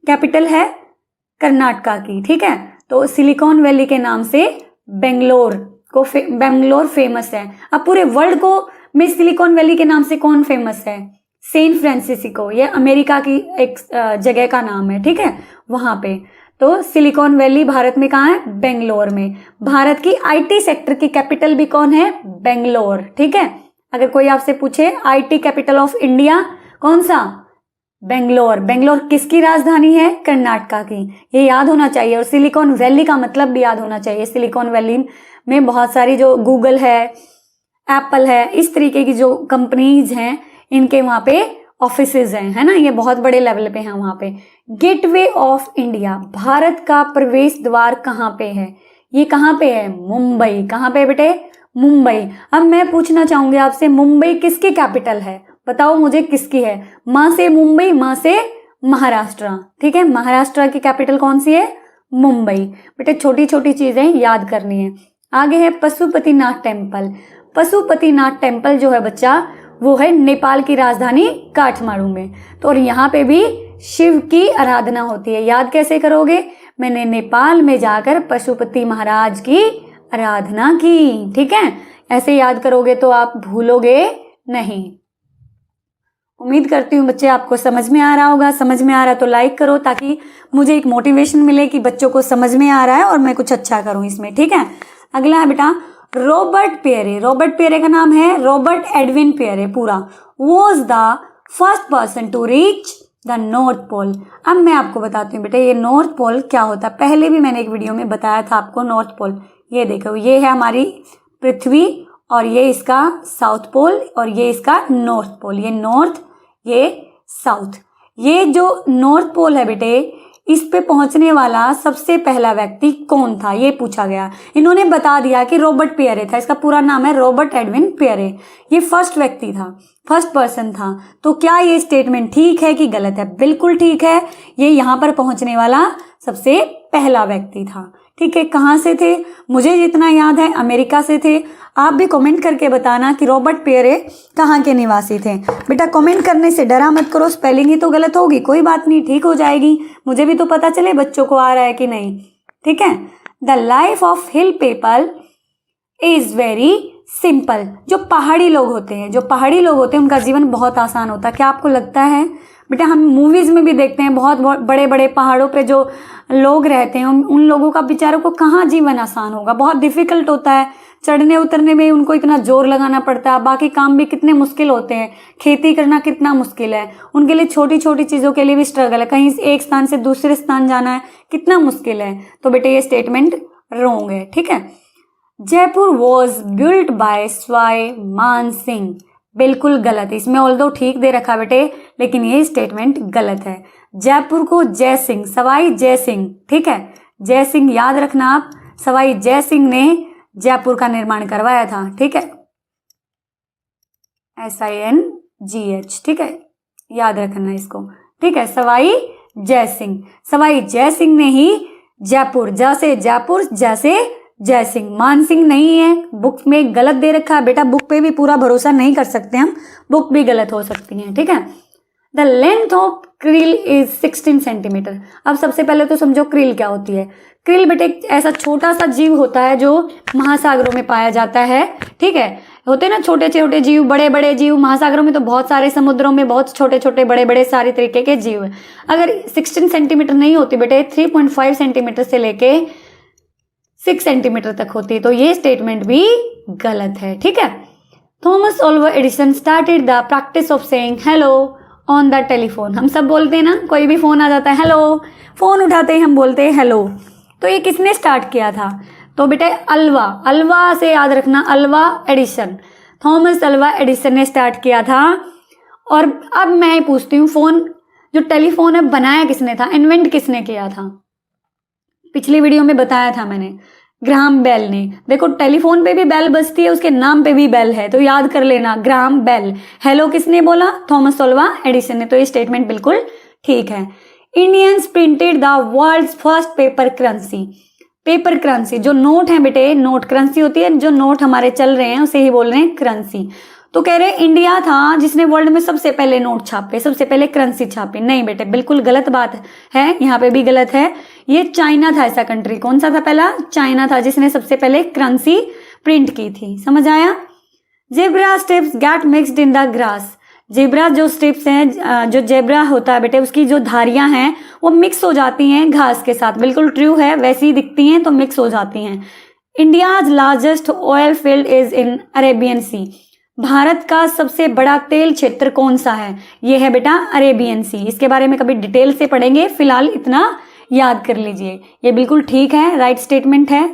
कैपिटल है? कर्नाटका की, ठीक है। तो सिलिकॉन वैली के नाम से बेंगलोर फेमस है। अब पूरे वर्ल्ड को में सिलिकॉन वैली के नाम से कौन फेमस है? सैन फ्रांसिस्को, ये अमेरिका की एक जगह का नाम है, ठीक है, वहां पे। तो सिलिकॉन वैली भारत में कहाँ है? बेंगलोर में। भारत की IT सेक्टर की कैपिटल भी कौन है? बेंगलोर, ठीक है। अगर कोई आपसे पूछे IT कैपिटल ऑफ इंडिया कौन सा, बेंगलोर। बेंगलोर किसकी राजधानी है, कर्नाटका की, ये याद होना चाहिए। और सिलिकॉन वैली का मतलब भी याद होना चाहिए। सिलिकॉन वैली में बहुत सारी जो गूगल है, एप्पल है, इस तरीके की जो कंपनीज हैं इनके वहाँ पे ऑफिसेज हैं, है ना, ये बहुत बड़े लेवल पे हैं वहाँ पे। गेटवे ऑफ इंडिया, भारत का प्रवेश द्वार कहाँ पे है, ये कहाँ पे है, मुंबई। कहाँ पे बेटे, मुंबई। अब मैं पूछना चाहूंगी आपसे, मुंबई किसकी कैपिटल है, बताओ मुझे किसकी है। माँ से मुंबई, माँ से महाराष्ट्र, ठीक है। महाराष्ट्र की कैपिटल कौन सी है, मुंबई। बेटे छोटी छोटी चीजें याद करनी है। आगे है पशुपतिनाथ टेम्पल। पशुपतिनाथ टेम्पल जो है बच्चा वो है नेपाल की राजधानी काठमांडू में। तो और यहाँ पे भी शिव की आराधना होती है। याद कैसे करोगे, मैंने नेपाल में जाकर पशुपति महाराज की आराधना की, ठीक है। ऐसे याद करोगे तो आप भूलोगे नहीं। उम्मीद करती हूँ बच्चे आपको समझ में आ रहा होगा। समझ में आ रहा है तो लाइक करो ताकि मुझे एक मोटिवेशन मिले कि बच्चों को समझ में आ रहा है और मैं कुछ अच्छा करूँ इसमें, ठीक है। अगला है बेटा रॉबर्ट पियरे। रॉबर्ट पियरे का नाम है रॉबर्ट एडविन पियरे पूरा। Was the first person to reach the North Pole. अब मैं आपको बताती हूँ बेटे ये नॉर्थ पोल क्या होता है। पहले भी मैंने एक वीडियो में बताया था आपको नॉर्थ पोल। ये देखो, ये है हमारी पृथ्वी और ये इसका साउथ पोल और ये इसका नॉर्थ पोल। ये नॉर्थ, ये साउथ। ये जो नॉर्थ पोल है बेटे, इस पे पहुंचने वाला सबसे पहला व्यक्ति कौन था, ये पूछा गया। इन्होंने बता दिया कि रॉबर्ट पियरे था। इसका पूरा नाम है रॉबर्ट एडविन पियरे। ये फर्स्ट व्यक्ति था, फर्स्ट पर्सन था। तो क्या ये स्टेटमेंट ठीक है कि गलत है? बिल्कुल ठीक है। ये यहाँ पर पहुंचने वाला सबसे पहला व्यक्ति था, ठीक है। कहाँ से थे? मुझे जितना याद है अमेरिका से थे। आप भी कमेंट करके बताना कि रॉबर्ट पियरे कहाँ के निवासी थे। बेटा कमेंट करने से डरा मत करो, स्पेलिंग ही तो गलत होगी, कोई बात नहीं, ठीक हो जाएगी। मुझे भी तो पता चले बच्चों को आ रहा है कि नहीं, ठीक है। The life of hill people is very simple. जो पहाड़ी लोग होते हैं, उनका जीवन बहुत आसान होता है। क्या आपको लगता है? बेटा हम मूवीज में भी देखते हैं बहुत बड़े बड़े पहाड़ों पे जो लोग रहते हैं उन लोगों का बेचारों को कहाँ जीवन आसान होगा, बहुत डिफिकल्ट होता है। चढ़ने उतरने में उनको इतना जोर लगाना पड़ता है, बाकी काम भी कितने मुश्किल होते हैं, खेती करना कितना मुश्किल है, उनके लिए छोटी छोटी चीज़ों के लिए भी स्ट्रगल है। कहीं एक स्थान से दूसरे स्थान जाना है कितना मुश्किल है। तो बेटे ये स्टेटमेंट रॉन्ग है, ठीक है। Jaipur was built by Sawai मान सिंह, बिल्कुल गलत। इसमें ऑल्दो ठीक दे रखा बेटे, लेकिन ये स्टेटमेंट गलत है। जयपुर को जय सिंह, सवाई जय सिंह, ठीक है, जय सिंह याद रखना आप। सवाई जय सिंह ने जयपुर का निर्माण करवाया था, ठीक है, SINGH, ठीक है, याद रखना इसको, ठीक है। सवाई जय सिंह ने ही जयपुर, जैसे जयपुर जैसे जय सिंह, मान सिंह नहीं है। बुक में गलत दे रखा है बेटा, बुक पे भी पूरा भरोसा नहीं कर सकते हम, बुक भी गलत हो सकती है, ठीक है। The length of krill is 16 centimetre. अब सबसे पहले तो समझो क्रिल क्या होती है। क्रिल बेटे ऐसा छोटा सा जीव होता है जो महासागरों में पाया जाता है, ठीक है। होते ना छोटे छोटे जीव, बड़े बड़े जीव, महासागरों में तो बहुत सारे, समुद्रों में बहुत छोटे छोटे बड़े बड़े सारे तरीके के जीव। अगर 16 सेंटीमीटर नहीं होती बेटे, 3.5 सेंटीमीटर से लेके 6 सेंटीमीटर तक होती है। तो ये स्टेटमेंट भी गलत है, ठीक है। Thomas Alva Edison started the practice of saying hello on the telephone. हम सब बोलते हैं ना, कोई भी फोन आ जाता है हेलो, फोन उठाते ही हम बोलते हैं हेलो। तो ये किसने स्टार्ट किया था? तो बेटे अल्वा से याद रखना, Alva Edison, Thomas Alva Edison ने स्टार्ट किया था। और अब मैं पूछती हूँ, फोन जो टेलीफोन है बनाया किसने था, इन्वेंट किसने किया था? पिछली वीडियो में बताया था मैंने, ग्राहम बेल ने। देखो टेलीफोन पे भी बेल बजती है, उसके नाम पे भी बेल है, तो याद कर लेना ग्राहम बेल। हेलो किसने बोला? थॉमस अल्वा एडिसन ने। तो ये स्टेटमेंट बिल्कुल ठीक है। Indians printed the world's first paper currency. Paper currency जो नोट है बेटे, नोट करेंसी होती है, जो नोट हमारे चल रहे हैं उसे ही बोल रहे हैं करेंसी। तो कह रहे इंडिया था जिसने वर्ल्ड में सबसे पहले नोट छापे, सबसे पहले करेंसी छापी। नहीं बेटे बिल्कुल गलत बात है, यहाँ पे भी गलत है। ये चाइना था ऐसा कंट्री। कौन सा था पहला? चाइना था जिसने सबसे पहले करेंसी प्रिंट की थी। समझ आया? Zebra strips get mixed in the grass. Zebra जो स्ट्रिप्स हैं, जो जेब्रा होता है बेटे, उसकी जो धारियां हैं वो मिक्स हो जाती हैं घास के साथ। बिल्कुल ट्रू है, वैसी दिखती हैं तो मिक्स हो जाती हैं। India's largest oil field is in Arabian sea. Bharat का सबसे बड़ा तेल क्षेत्र कौन सा है? ये है बेटा अरेबियन सी। इसके बारे में कभी डिटेल से पढ़ेंगे, फिलहाल इतना याद कर लीजिए। ये बिल्कुल ठीक है, राइट स्टेटमेंट है।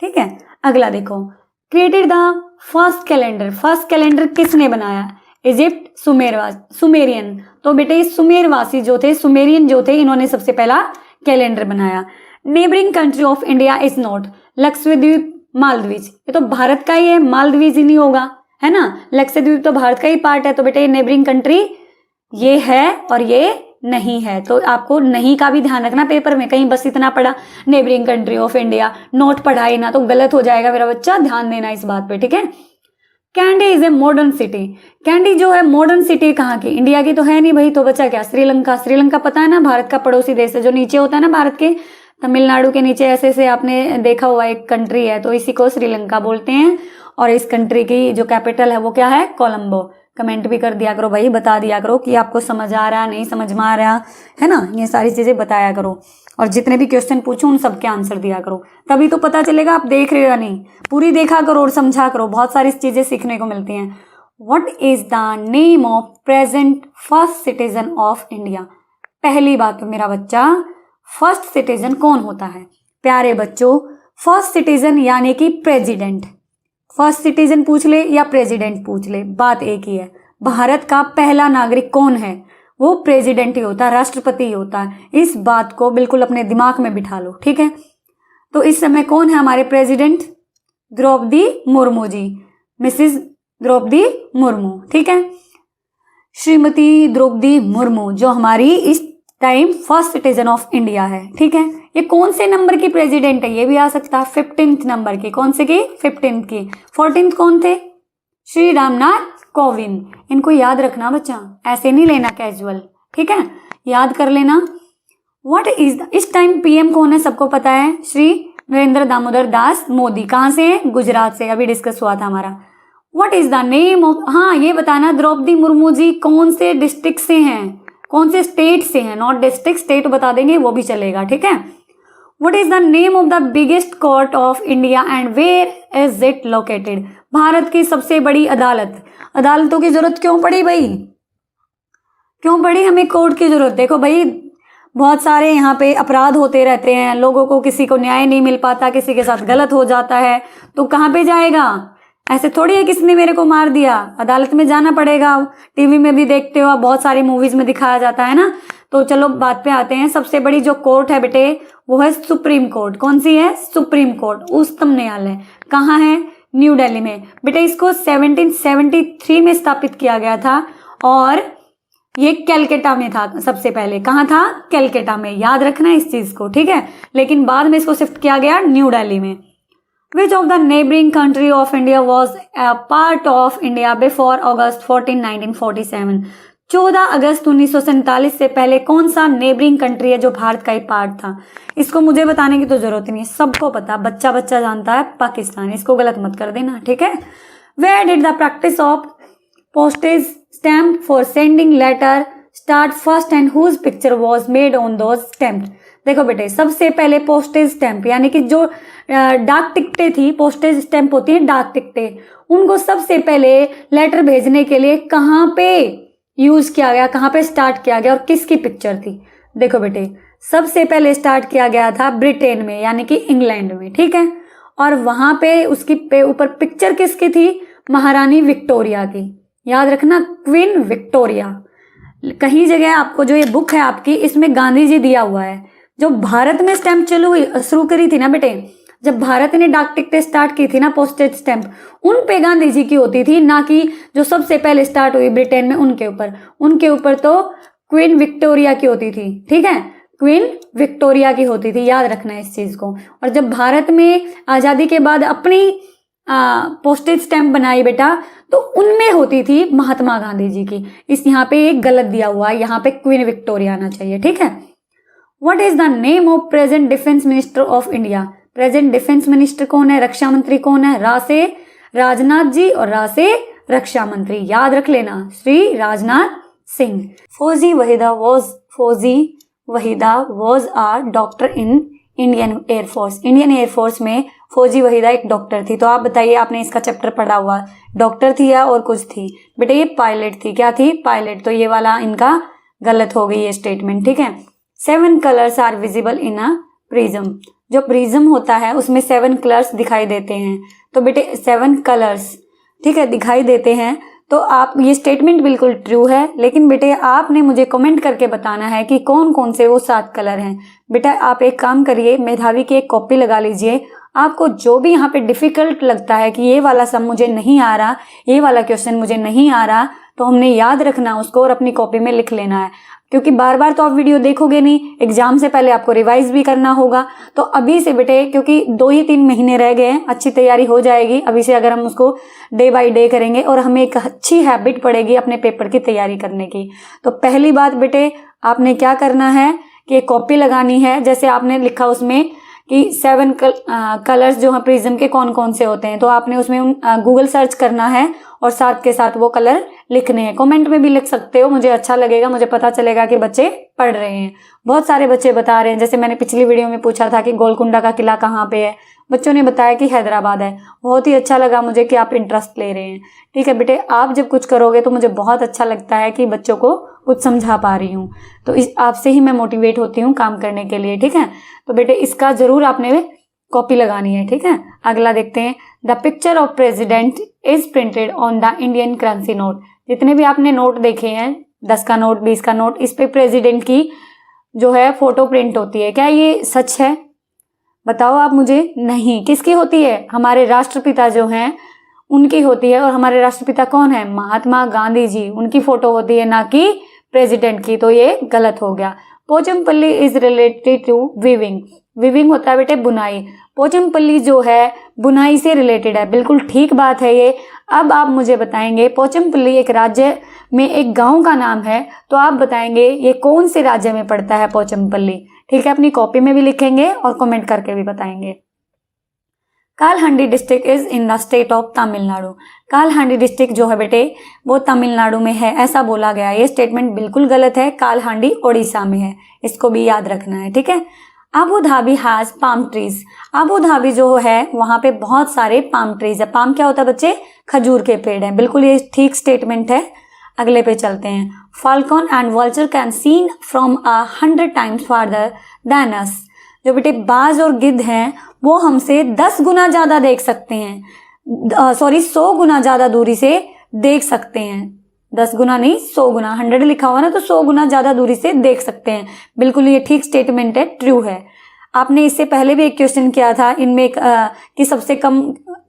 ठीक है, अगला देखो, created the first calendar. First calendar किसने बनाया? Egypt, Sumerian. तो बेटे सुमेरवासी जो थे, सुमेरियन जो थे, इन्होंने सबसे पहला कैलेंडर बनाया। Neighbouring country of India is not Lakshadweep, Maldives. ये तो भारत का ही है, मालदीव ही नहीं होगा, है ना। लक्षद्वीप तो भारत का ही पार्ट है, तो बेटे नेबरिंग कंट्री ये है और ये नहीं है। तो आपको नहीं का भी ध्यान रखना पेपर में, कहीं बस इतना पढ़ा neighbouring country of India, note पढ़ाई ना तो गलत हो जाएगा मेरा बच्चा, ध्यान देना इस बात पे, ठीक है। Candy is a modern city. Candy जो है मॉडर्न सिटी कहाँ की? इंडिया की तो है नहीं भाई, तो बचा क्या? श्रीलंका। श्रीलंका पता है ना, भारत का पड़ोसी देश है, जो नीचे होता है ना भारत के, तमिलनाडु के नीचे ऐसे से आपने देखा हुआ एक कंट्री है, तो इसी को श्रीलंका बोलते हैं। और इस कंट्री की जो कैपिटल है वो क्या है? कोलंबो। कमेंट भी कर दिया करो भाई, बता दिया करो कि आपको समझ आ रहा, नहीं समझ में आ रहा है ना, ये सारी चीजें बताया करो। और जितने भी क्वेश्चन पूछो उन सबके आंसर दिया करो, तभी तो पता चलेगा आप देख रहे हो या नहीं। पूरी देखा करो और समझा करो, बहुत सारी चीजें सीखने को मिलती हैं। What is the name of present first citizen of India? पहली बात तो मेरा बच्चा, फर्स्ट सिटीजन कौन होता है? प्यारे बच्चों, फर्स्ट सिटीजन यानी कि प्रेसिडेंट। फर्स्ट सिटीजन पूछ ले या प्रेसिडेंट पूछ ले, बात एक ही है। भारत का पहला नागरिक कौन है? वो प्रेसिडेंट ही होता है, राष्ट्रपति ही होता है। इस बात को बिल्कुल अपने दिमाग में बिठा लो, ठीक है। तो इस समय कौन है हमारे प्रेसिडेंट? द्रौपदी मुर्मू जी, मिसिस द्रौपदी मुर्मू, ठीक है। श्रीमती द्रौपदी मुर्मू जो हमारी इस time first citizen of India है, ठीक है। ये कौन से नंबर की प्रेसिडेंट है? ये भी आ सकता है 15th नंबर की। कौन से की? 15th की। 14th कौन थे? श्री रामनाथ कोविंद। इनको याद रखना बच्चा, ऐसे नहीं लेना कैजुअल, ठीक है, याद कर लेना। व्हाट इज इस टाइम पीएम कौन है? सबको पता है, श्री नरेंद्र दामोदर दास मोदी। कहां से है? गुजरात से, अभी डिस्कस हुआ था हमारा। What is the name of, हाँ ये बताना, द्रौपदी मुर्मू जी कौन से डिस्ट्रिक्ट से हैं, कौन से स्टेट से हैं, नॉट डिस्ट्रिक्ट, स्टेट बता देंगे वो भी चलेगा, ठीक है। What is the name of the biggest court of India and where is it located? Bharat की सबसे बड़ी अदालत। अदालतों की जरूरत क्यों पड़ी भाई? क्यों पड़ी हमें कोर्ट की जरूरत? देखो भाई, बहुत सारे यहाँ पे अपराध होते रहते हैं, लोगों को किसी को न्याय नहीं मिल पाता, किसी के साथ गलत हो जाता है, तो कहाँ पे जाएगा? ऐसे थोड़ी है किसने मेरे को मार दिया, अदालत में जाना पड़ेगा। टीवी में भी देखते हो, बहुत सारी मूवीज में दिखाया जाता है ना। तो चलो बात पे आते हैं। सबसे बड़ी जो कोर्ट है बेटे वो है सुप्रीम कोर्ट। कौन सी है? सुप्रीम कोर्ट, उच्चतम न्यायालय। कहाँ है? न्यू दिल्ली में। बेटे इसको 1773 में स्थापित किया गया था और ये कैलकाटा में था सबसे पहले। कहाँ था? कैलकाटा में, याद रखना इस चीज को, ठीक है। लेकिन बाद में इसको शिफ्ट किया गया न्यू दिल्ली में। Which of the neighboring country of India was a part of India before August 14, 1947? 14 अगस्त 1947 से पहले कौन सा नेबरिंग कंट्री है जो भारत का ही पार्ट था? इसको मुझे बताने की तो जरूरत नहीं है, सबको पता, बच्चा बच्चा जानता है, पाकिस्तान। इसको गलत मत कर देना, ठीक है। Where did the practice of postage stamp for sending letter start first and whose picture was made on those stamps? देखो बेटे, सबसे पहले पोस्टेज स्टैंप यानी कि जो डाक टिकटें थी, पोस्टेज स्टैंप होती है डाक टिकटें, उनको सबसे पहले लेटर भेजने के लिए कहाँ पे यूज किया गया, कहाँ पे स्टार्ट किया गया और किसकी पिक्चर थी? देखो बेटे, सबसे पहले स्टार्ट किया गया था ब्रिटेन में यानी कि इंग्लैंड में, ठीक है। और वहां पे उसकी ऊपर पिक्चर किसकी थी? महारानी विक्टोरिया की। याद रखना, क्वीन विक्टोरिया। कहीं जगह आपको जो ये बुक है आपकी, इसमें गांधी जी दिया हुआ है। जो भारत में स्टैंप शुरू करी थी ना बेटे, जब भारत ने डाक टिकटें स्टार्ट की थी ना, पोस्टेज स्टैंप, उन पे गांधी जी की होती थी, ना कि जो सबसे पहले स्टार्ट हुई ब्रिटेन में उनके ऊपर तो क्वीन विक्टोरिया की होती थी, ठीक है। क्वीन विक्टोरिया की होती थी, याद रखना इस चीज को। और जब भारत में आजादी के बाद अपनी पोस्टेज स्टैंप बनाई बेटा, तो उनमें होती थी महात्मा गांधी जी की। इस यहाँ पे एक गलत दिया हुआ है, यहाँ पे क्वीन विक्टोरिया आना चाहिए, ठीक है। What is the name of present defence minister of India? Present defence minister कौन है? रक्षा मंत्री कौन है? रा से राजनाथ जी और रा से रक्षा मंत्री, याद रख लेना, श्री राजनाथ सिंह। फौजी Waheeda was a doctor in Indian air force. Indian air force में फौजी वहीदा एक डॉक्टर थी। तो आप बताइए, आपने इसका चैप्टर पढ़ा हुआ, डॉक्टर थी या और कुछ थी? बेटे ये पायलट थी। क्या थी? पायलट। तो ये वाला इनका गलत हो गई ये स्टेटमेंट, ठीक है। 7 colours are visible in a prism. जो प्रिज्म होता है उसमें 7 कलर्स दिखाई देते हैं। तो बेटे 7 कलर्स, ठीक है, दिखाई देते हैं। तो आप, ये स्टेटमेंट बिल्कुल ट्रू है, लेकिन बेटे आपने मुझे कमेंट करके बताना है कि कौन कौन से वो 7 कलर हैं। बेटा आप एक काम करिए, मेधावी की एक कॉपी लगा लीजिए। आपको जो भी यहाँ पे डिफिकल्ट लगता है कि ये वाला सम मुझे नहीं आ रहा, ये वाला क्वेश्चन मुझे नहीं आ रहा, तो हमने याद रखना उसको और अपनी कॉपी में लिख लेना है। क्योंकि बार बार तो आप वीडियो देखोगे नहीं, एग्जाम से पहले आपको रिवाइज भी करना होगा। तो अभी से बेटे, क्योंकि 2 ही 3 महीने रह गए हैं, अच्छी तैयारी हो जाएगी अभी से अगर हम उसको डे बाय डे करेंगे, और हमें एक अच्छी हैबिट पड़ेगी अपने पेपर की तैयारी करने की। तो पहली बात बेटे, आपने क्या करना है कि कॉपी लगानी है। जैसे आपने लिखा उसमें कि 7 कलर्स जो है प्रिज्म के कौन कौन से होते हैं, तो आपने उसमें गूगल सर्च करना है और साथ के साथ वो कलर लिखने हैं। कमेंट में भी लिख सकते हो, मुझे अच्छा लगेगा, मुझे पता चलेगा कि बच्चे पढ़ रहे हैं। बहुत सारे बच्चे बता रहे हैं, जैसे मैंने पिछली वीडियो में पूछा था कि गोलकुंडा का किला कहाँ पे है, बच्चों ने बताया कि हैदराबाद है। बहुत ही अच्छा लगा मुझे कि आप इंटरेस्ट ले रहे हैं। ठीक है बेटे, आप जब कुछ करोगे तो मुझे बहुत अच्छा लगता है कि बच्चों को कुछ समझा पा रही हूँ। तो इस आपसे ही मैं मोटिवेट होती हूँ काम करने के लिए, ठीक है। तो बेटे इसका जरूर आपने कॉपी लगानी है, ठीक है। अगला देखते हैं, the picture of president is printed on the Indian currency note. जितने भी आपने नोट देखे हैं, 10 का नोट, 20 का नोट, इस पे प्रेसिडेंट की जो है फोटो प्रिंट होती है। क्या ये सच है? बताओ आप मुझे। नहीं, किसकी होती है? हमारे राष्ट्रपिता जो हैं उनकी होती है। और हमारे राष्ट्रपिता कौन है? महात्मा गांधी जी, उनकी फोटो होती है, ना कि प्रेसिडेंट की। तो ये गलत हो गया। Pochampally is related to weaving. Weaving होता है बेटे बुनाई। पोचमपल्ली जो है बुनाई से रिलेटेड है, बिल्कुल ठीक बात है ये। अब आप मुझे बताएंगे, पोचमपल्ली एक राज्य में एक गांव का नाम है, तो आप बताएंगे ये कौन से राज्य में पड़ता है पोचमपल्ली। ठीक है, अपनी कॉपी में भी लिखेंगे और कमेंट करके भी बताएंगे। Kalahandi district is in the state of Tamil Nadu. Kalahandi district जो है बेटे वो तमिलनाडु में है, ऐसा बोला गया। ये स्टेटमेंट बिल्कुल गलत है। कालहंडी ओडिशा में है, इसको भी याद रखना है, ठीक है। Abu Dhabi has palm trees. Abu Dhabi जो है वहां पे बहुत सारे पाम ट्रीज है। पाम क्या होता है बच्चे? खजूर के पेड़ है। बिल्कुल ये ठीक स्टेटमेंट है। अगले पे चलते हैं। Falcon and vulture can seen from 100 times farther than us. जो बेटे बाज और गिद्ध हैं वो हमसे 10 गुना ज्यादा देख सकते हैं, 100 गुना ज्यादा दूरी से देख सकते हैं। 10 गुना नहीं, 100 गुना। 100 लिखा हुआ ना, तो 100 गुना ज्यादा दूरी से देख सकते हैं। बिल्कुल ये ठीक स्टेटमेंट है, ट्रू है। आपने इससे पहले भी एक क्वेश्चन किया था इनमें कि सबसे कम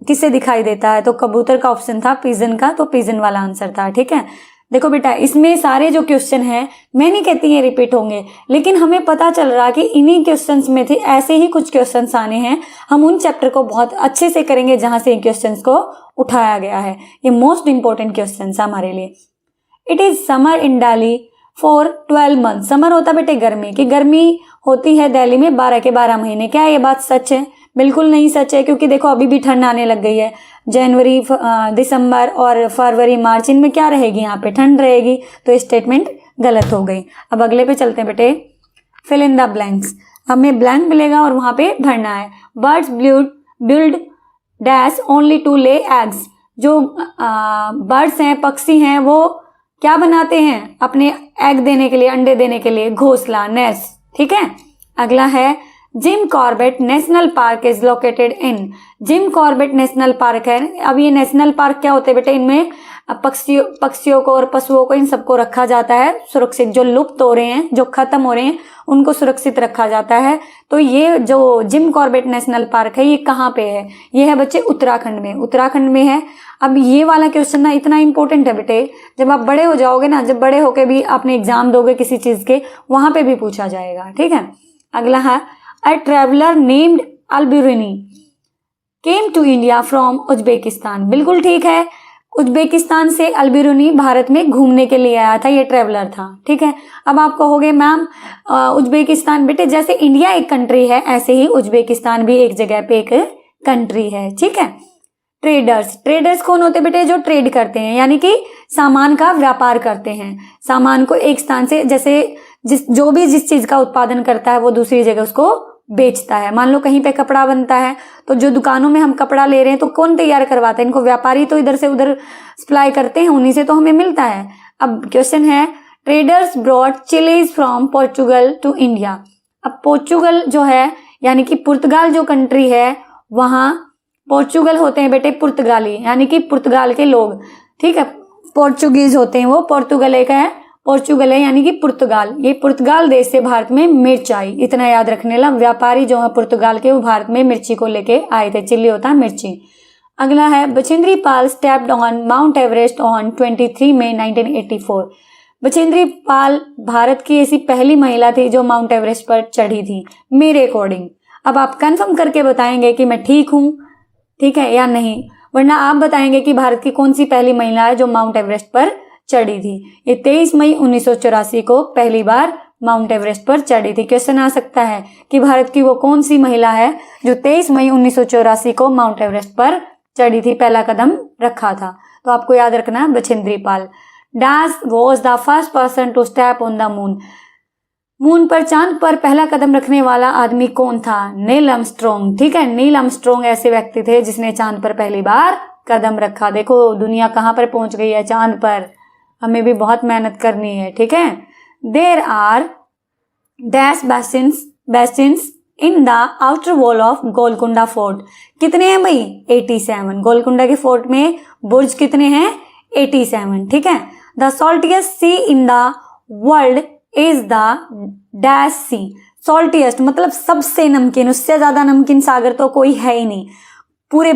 किसे दिखाई देता है, तो कबूतर का ऑप्शन था, पिजन का, तो पिजन वाला आंसर था, ठीक है। देखो बेटा, इसमें सारे जो क्वेश्चन हैं, मैं नहीं कहती ये रिपीट होंगे, लेकिन हमें पता चल रहा कि इन्हीं क्वेश्चंस में थे ऐसे ही कुछ क्वेश्चंस आने हैं। हम उन चैप्टर को बहुत अच्छे से करेंगे जहां से इन क्वेश्चंस को उठाया गया है। ये मोस्ट इंपॉर्टेंट क्वेश्चंस है हमारे लिए। It is summer in Delhi for 12 month. Summer होता बेटे गर्मी की, गर्मी होती है दिल्ली में 12 के 12 महीने। क्या ये बात सच है? बिल्कुल नहीं सच है, क्योंकि देखो अभी भी ठंड आने लग गई है। जनवरी, दिसंबर और फरवरी, मार्च, इनमें क्या रहेगी? यहाँ पे ठंड रहेगी। तो ये स्टेटमेंट गलत हो गई। अब अगले पे चलते हैं बेटे, फिल इन द ब्लैंक्स। हमें ब्लैंक मिलेगा और वहां पे भरना है। Birds build dash only to lay eggs. जो बर्ड्स हैं, पक्षी हैं, वो क्या बनाते हैं अपने एग देने के लिए, अंडे देने के लिए? घोंसला, नेस्ट, ठीक है। अगला है, Jim Corbett national park is located in. Jim Corbett national park है। अब ये नेशनल पार्क क्या होते हैं बेटे? इनमें पक्षियों को और पशुओं को, इन सबको रखा जाता है सुरक्षित। जो लुप्त हो रहे हैं, जो खत्म हो रहे हैं, उनको सुरक्षित रखा जाता है। तो ये जो जिम कॉर्बेट नेशनल पार्क है, ये कहाँ पे है? ये है बच्चे उत्तराखंड में। उत्तराखंड में है। अब ये वाला क्वेश्चन ना इतना इंपॉर्टेंट है बेटे, जब आप बड़े हो जाओगे ना, जब बड़े होके भी आपने एग्जाम दोगे किसी चीज के, वहां पे भी पूछा जाएगा, ठीक है। अगला है, A traveler named Al-Biruni came to India from Uzbekistan. बिल्कुल ठीक है। उज्बेकिस्तान से अल-बिरूनी भारत में घूमने के लिए आया था, ये ट्रेवलर था, ठीक है। अब आप कहोगे मैम उज्बेकिस्तान, बेटे जैसे इंडिया एक कंट्री है, ऐसे ही उज्बेकिस्तान भी एक जगह पे एक कंट्री है, ठीक है। ट्रेडर्स कौन होते बेटे? जो ट्रेड करते हैं, यानी कि सामान का व्यापार करते हैं। सामान को एक स्थान से, जैसे जिस चीज का उत्पादन करता है वो दूसरी जगह उसको बेचता है। मान लो कहीं पे कपड़ा बनता है तो जो दुकानों में हम कपड़ा ले रहे हैं तो कौन तैयार करवाता है? इनको व्यापारी तो इधर से उधर सप्लाई करते हैं, उन्हीं से तो हमें मिलता है। अब क्वेश्चन है, traders brought chillies from Portugal to India. अब पोर्चुगल जो है यानी कि पुर्तगाल जो कंट्री है, वहां पोर्चुगल होते हैं बेटे पुर्तगाली, यानी कि पुर्तगाल के लोग, ठीक है, पोर्चुगीज होते हैं वो, पोर्तुगल एक है, पोर्चुगल है यानी कि पुर्तगाल। ये पुर्तगाल देश से भारत में मिर्च आई, इतना याद रखने ला। व्यापारी जो है पुर्तगाल के, वो भारत में मिर्ची को लेके आए थे। चिल्ली होता है मिर्ची। अगला है, Bachendri Pal stepped on mount Everest on 23 May 1984। Bachendri Pal Bharat की ऐसी पहली महिला थी जो माउंट एवरेस्ट पर चढ़ी थी मेरे अकॉर्डिंग। अब आप कंफर्म करके बताएंगे कि मैं ठीक हूं, ठीक है या नहीं, वरना आप बताएंगे कि भारत की कौन सी पहली महिला है जो माउंट एवरेस्ट पर चढ़ी थी। ये 23 मई 1984 को पहली बार माउंट एवरेस्ट पर चढ़ी थी। क्वेश्चन आ सकता है कि भारत की वो कौन सी महिला है जो 23 मई 1984 को माउंट एवरेस्ट पर चढ़ी थी, पहला कदम रखा था। तो आपको याद रखना Bachendri Pal. Dash was the first person to step on the moon. Moon पर, चांद पर पहला कदम रखने वाला आदमी कौन था? नील आर्मस्ट्रॉन्ग, ठीक है। नील आर्मस्ट्रॉन्ग ऐसे व्यक्ति थे जिसने चांद पर पहली बार कदम रखा। देखो दुनिया कहां पर पहुंच गई है, चांद पर। हमें भी बहुत मेहनत करनी है, ठीक है। There are dash basins in the outer wall of Golconda fort. कितने हैं भाई? 87। गोलकुंडा के फोर्ट में बुर्ज कितने हैं? 87, ठीक है। The saltiest sea in the world is the dash sea. Saltiest मतलब सबसे नमकीन, उससे ज्यादा नमकीन सागर तो कोई है ही नहीं पूरे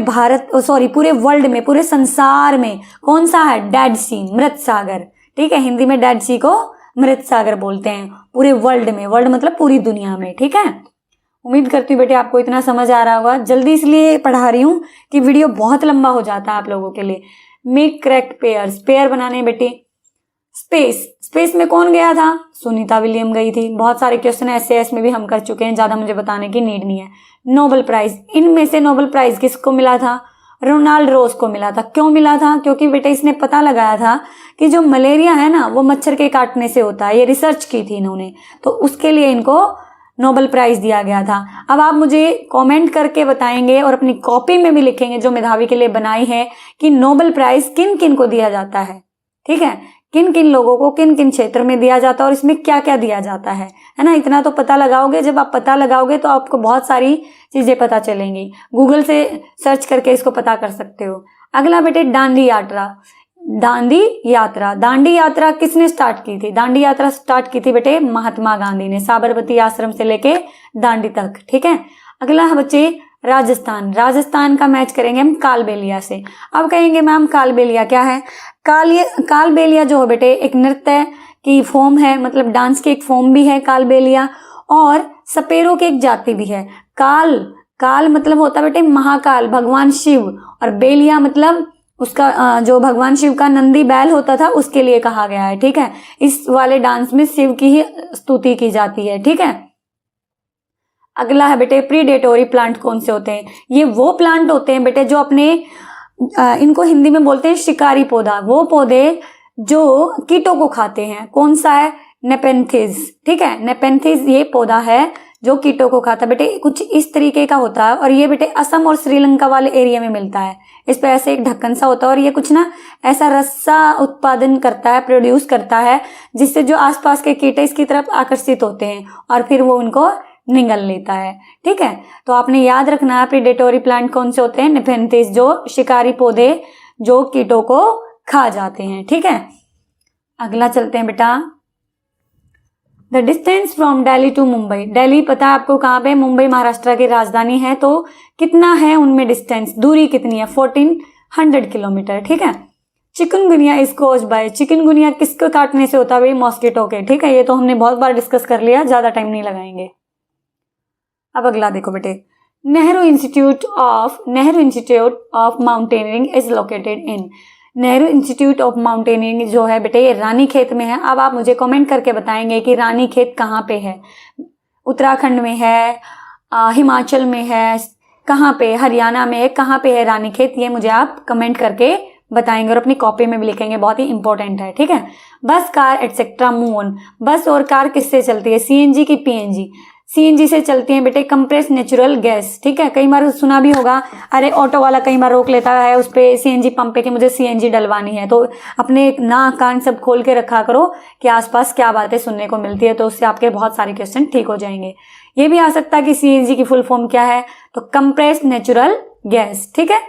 पूरे वर्ल्ड में, पूरे संसार में। कौन सा है? डेड सी, मृत सागर, ठीक है। हिंदी में डेड सी को मृत सागर बोलते हैं पूरे वर्ल्ड में। वर्ल्ड मतलब पूरी दुनिया में, ठीक है। उम्मीद करती हूँ बेटे आपको इतना समझ आ रहा होगा। जल्दी इसलिए पढ़ा रही हूँ कि वीडियो बहुत लंबा हो जाता है आप लोगों के लिए। मेक करेक्ट पेयर्स, पेयर बनाने बेटे। स्पेस में कौन गया था? सुनीता विलियम गई थी। बहुत सारे क्वेश्चन एसएएस में भी हम कर चुके हैं, ज्यादा मुझे बताने की नीड नहीं है। नोबेल प्राइज, इनमें से नोबेल प्राइज किसको मिला था? रोनाल्ड रोज को मिला था। क्यों मिला था? क्योंकि बेटे इसने पता लगाया था कि जो मलेरिया है ना वो मच्छर के काटने से होता है। ये रिसर्च की थी इन्होंने, तो उसके लिए इनको नोबेल प्राइज दिया गया था। अब आप मुझे कमेंट करके बताएंगे और अपनी कॉपी में भी लिखेंगे जो मेधावी के लिए बनाई है कि नोबेल प्राइज किन किन को दिया जाता है, ठीक है। किन किन लोगों को किन किन क्षेत्र में दिया जाता है और इसमें क्या क्या दिया जाता है ना। इतना तो पता लगाओगे। जब आप पता लगाओगे तो आपको बहुत सारी चीजें पता चलेंगी। गूगल से सर्च करके इसको पता कर सकते हो। अगला बेटे दांडी यात्रा। दांडी यात्रा किसने स्टार्ट की थी? दांडी यात्रा स्टार्ट की थी बेटे महात्मा गांधी ने, साबरमती आश्रम से लेके दांडी तक, ठीक है। अगला है बच्चे राजस्थान का मैच करेंगे हम कालबेलिया से। अब कहेंगे मैम कालबेलिया क्या है? कालबेलिया जो है बेटे एक नृत्य की फॉर्म है, मतलब डांस की एक फॉर्म भी है कालबेलिया, और सपेरों की एक जाति भी है। काल मतलब होता है बेटे महाकाल, भगवान शिव, और बेलिया मतलब उसका जो भगवान शिव का नंदी बैल होता था उसके लिए कहा गया है, ठीक है। इस वाले डांस में शिव की ही स्तुति की जाती है, ठीक है। अगला है बेटे प्रीडेटोरी प्लांट कौन से होते हैं? ये वो प्लांट होते हैं बेटे जो अपने इनको हिंदी में बोलते हैं शिकारी पौधा, वो पौधे जो कीटों को खाते हैं। कौन सा है? नेपेंथिस, ठीक है। नेपेंथिस ये पौधा है जो कीटों को खाता है बेटे। कुछ इस तरीके का होता है और ये बेटे असम और श्रीलंका वाले एरिया में मिलता है। इस पे ऐसे एक ढक्कन सा होता है और ये कुछ ना ऐसा रस्सा उत्पादन करता है, प्रोड्यूस करता है, जिससे जो आसपास के कीट इसकी तरफ आकर्षित होते हैं और फिर वो उनको निगल लेता है, ठीक है। तो आपने याद रखना है प्रीडेटोरी प्लांट कौन से होते हैं? नेपेंथिस, जो शिकारी पौधे जो कीटों को खा जाते हैं, ठीक है। अगला चलते हैं बेटा, the distance from Delhi to Mumbai. Delhi पता है आपको कहाँ पे? मुंबई महाराष्ट्र की राजधानी है। तो कितना है उनमें डिस्टेंस, दूरी कितनी है? 1400 किलोमीटर, ठीक है। Chikungunya is caused by, chikungunya किसको काटने से होता है? मॉस्किटो के, ठीक है। ये तो हमने बहुत बार डिस्कस कर लिया, ज्यादा टाइम नहीं लगाएंगे। अब अगला देखो बेटे, Nehru institute of mountaineering is located in. Nehru institute of mountaineering जो है बेटे ये रानीखेत में है। अब आप मुझे कमेंट करके बताएंगे कि रानीखेत कहाँ पे है? उत्तराखंड में है, हिमाचल में है, कहाँ पे? हरियाणा में है, कहाँ पे है रानीखेत? ये मुझे आप कमेंट करके बताएंगे और अपनी कॉपी में भी लिखेंगे, बहुत ही इंपॉर्टेंट है, ठीक है। बस, कार एटसेट्रा मूव ऑन। बस और कार किससे चलती है? सीएनजी की पीएनजी? सीएनजी से चलती हैं बेटे कंप्रेस नेचुरल गैस। ठीक है, कई बार सुना भी होगा, अरे ऑटो वाला कई बार रोक लेता है उस पे सीएनजी पंप पे कि मुझे सीएनजी डलवानी है, तो अपने नाक कान सब खोल के रखा करो कि आसपास क्या बातें सुनने को मिलती है, तो उससे आपके बहुत सारे क्वेश्चन ठीक हो जाएंगे। ये भी आ सकता है कि सीएनजी की फुल फॉर्म क्या है, तो कंप्रेस नेचुरल गैस। ठीक है,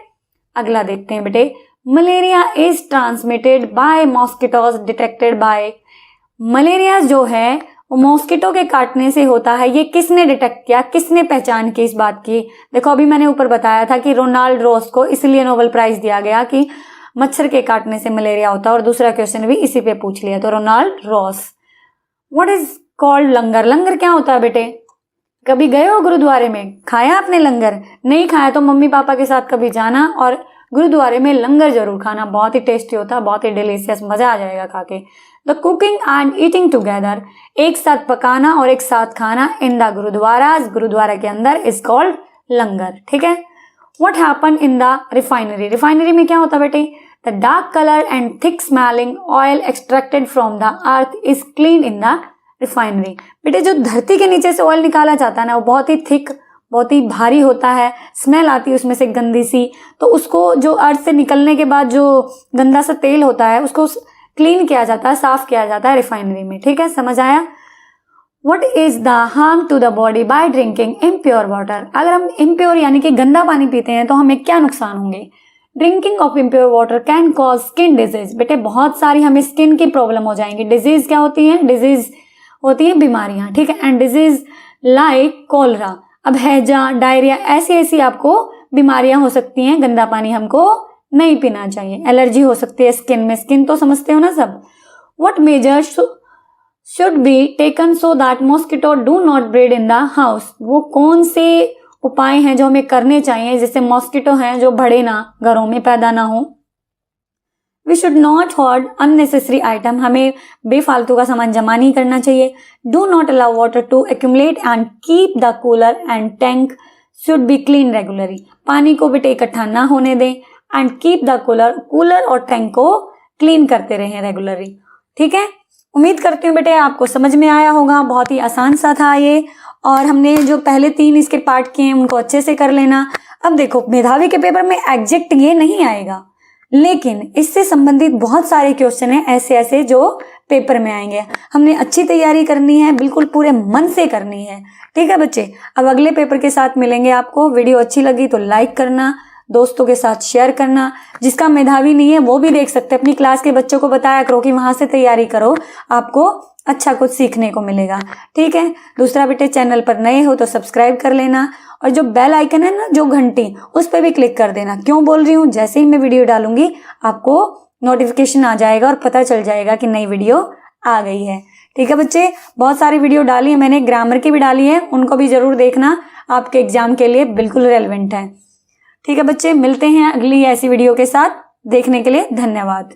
अगला देखते हैं बेटे, malaria is transmitted by mosquitoes detected by. Malaria जो है वो मॉस्किटो के काटने से होता है, ये किसने डिटेक्ट किया, किसने पहचान की इस बात की? देखो अभी मैंने ऊपर बताया था कि रोनाल्ड रॉस को इसलिए नोबेल प्राइज दिया गया कि मच्छर के काटने से मलेरिया होता है, और दूसरा क्वेश्चन भी इसी पे पूछ लिया, तो Ronald Ross. What is called langar? लंगर क्या होता है बेटे? कभी गए हो गुरुद्वारे में, खाया आपने लंगर? नहीं खाया तो मम्मी पापा के साथ कभी जाना और गुरुद्वारे में लंगर जरूर खाना, बहुत ही टेस्टी होता है, बहुत ही डिलीशियस, मजा आ जाएगा खा के। The cooking and eating together, एक साथ पकाना और एक साथ खाना इन द गुरुद्वाराज, गुरुद्वारा के अंदर, इज कॉल्ड लंगर। ठीक है, what happen in the refinery? Refinery में क्या होता है बेटे? The dark colour and thick smelling oil extracted from the earth is clean in the refinery. बेटे जो धरती के नीचे से ऑयल निकाला जाता है ना, वो बहुत ही थिक, बहुत ही भारी होता है, स्मेल आती है उसमें से गंदी सी, तो उसको जो अर्थ से निकलने के बाद जो गंदा सा तेल होता है उसको क्लीन किया जाता है, साफ किया जाता है रिफाइनरी में। ठीक है, समझ आया? What is the harm to the body by drinking impure water? अगर हम इम्प्योर यानी कि गंदा पानी पीते हैं तो हमें क्या नुकसान होंगे? Drinking of impure water can cause skin disease. बेटे बहुत सारी हमें स्किन की प्रॉब्लम हो जाएंगी। डिजीज क्या होती है? डिजीज होती है बीमारियां। ठीक है, एंड डिजीज लाइक कोलरा, अब हैजा, डायरिया, ऐसी आपको बीमारियां हो सकती हैं, गंदा पानी हमको नहीं पीना चाहिए। एलर्जी हो सकती है स्किन में, स्किन तो समझते हो ना सब। What measures should be taken so that mosquito do not breed in the house? वो कौन से उपाय हैं जो हमें करने चाहिए जिससे मॉस्किटो हैं जो बढ़े ना, घरों में पैदा ना हो? We should not hoard unnecessary item, हमें बेफालतू का सामान जमा नहीं करना चाहिए। Do not allow water to accumulate and keep the cooler and tank should be clean regularly, पानी को बेटे इकट्ठा ना होने दें, एंड कीप द कूलर और टैंक को क्लीन करते रहें रेगुलरली। ठीक है, उम्मीद करती हूँ बेटे आपको समझ में आया होगा, बहुत ही आसान सा था ये, और हमने जो पहले 3 इसके पार्ट किए हैं उनको अच्छे से कर लेना। अब देखो मेधावी के पेपर में एग्जैक्ट ये नहीं आएगा, लेकिन इससे संबंधित बहुत सारे क्वेश्चन हैं ऐसे जो पेपर में आएंगे। हमने अच्छी तैयारी करनी है, बिल्कुल पूरे मन से करनी है। ठीक है बच्चे, अब अगले पेपर के साथ मिलेंगे आपको। वीडियो अच्छी लगी तो लाइक करना, दोस्तों के साथ शेयर करना, जिसका मेधावी नहीं है वो भी देख सकते हैं, अपनी क्लास के बच्चों को बताया करो कि वहां से तैयारी करो, आपको अच्छा कुछ सीखने को मिलेगा। ठीक है, दूसरा बेटे चैनल पर नए हो तो सब्सक्राइब कर लेना, और जो बेल आइकन है ना, जो घंटी, उस पर भी क्लिक कर देना। क्यों बोल रही हूँ, जैसे ही मैं वीडियो डालूंगी आपको नोटिफिकेशन आ जाएगा और पता चल जाएगा कि नई वीडियो आ गई है। ठीक है बच्चे, बहुत सारी वीडियो डाली है मैंने, ग्रामर की भी डाली है, उनको भी जरूर देखना, आपके एग्जाम के लिए बिल्कुल रेलेवेंट है। ठीक है बच्चे, मिलते हैं अगली ऐसी वीडियो के साथ। देखने के लिए धन्यवाद।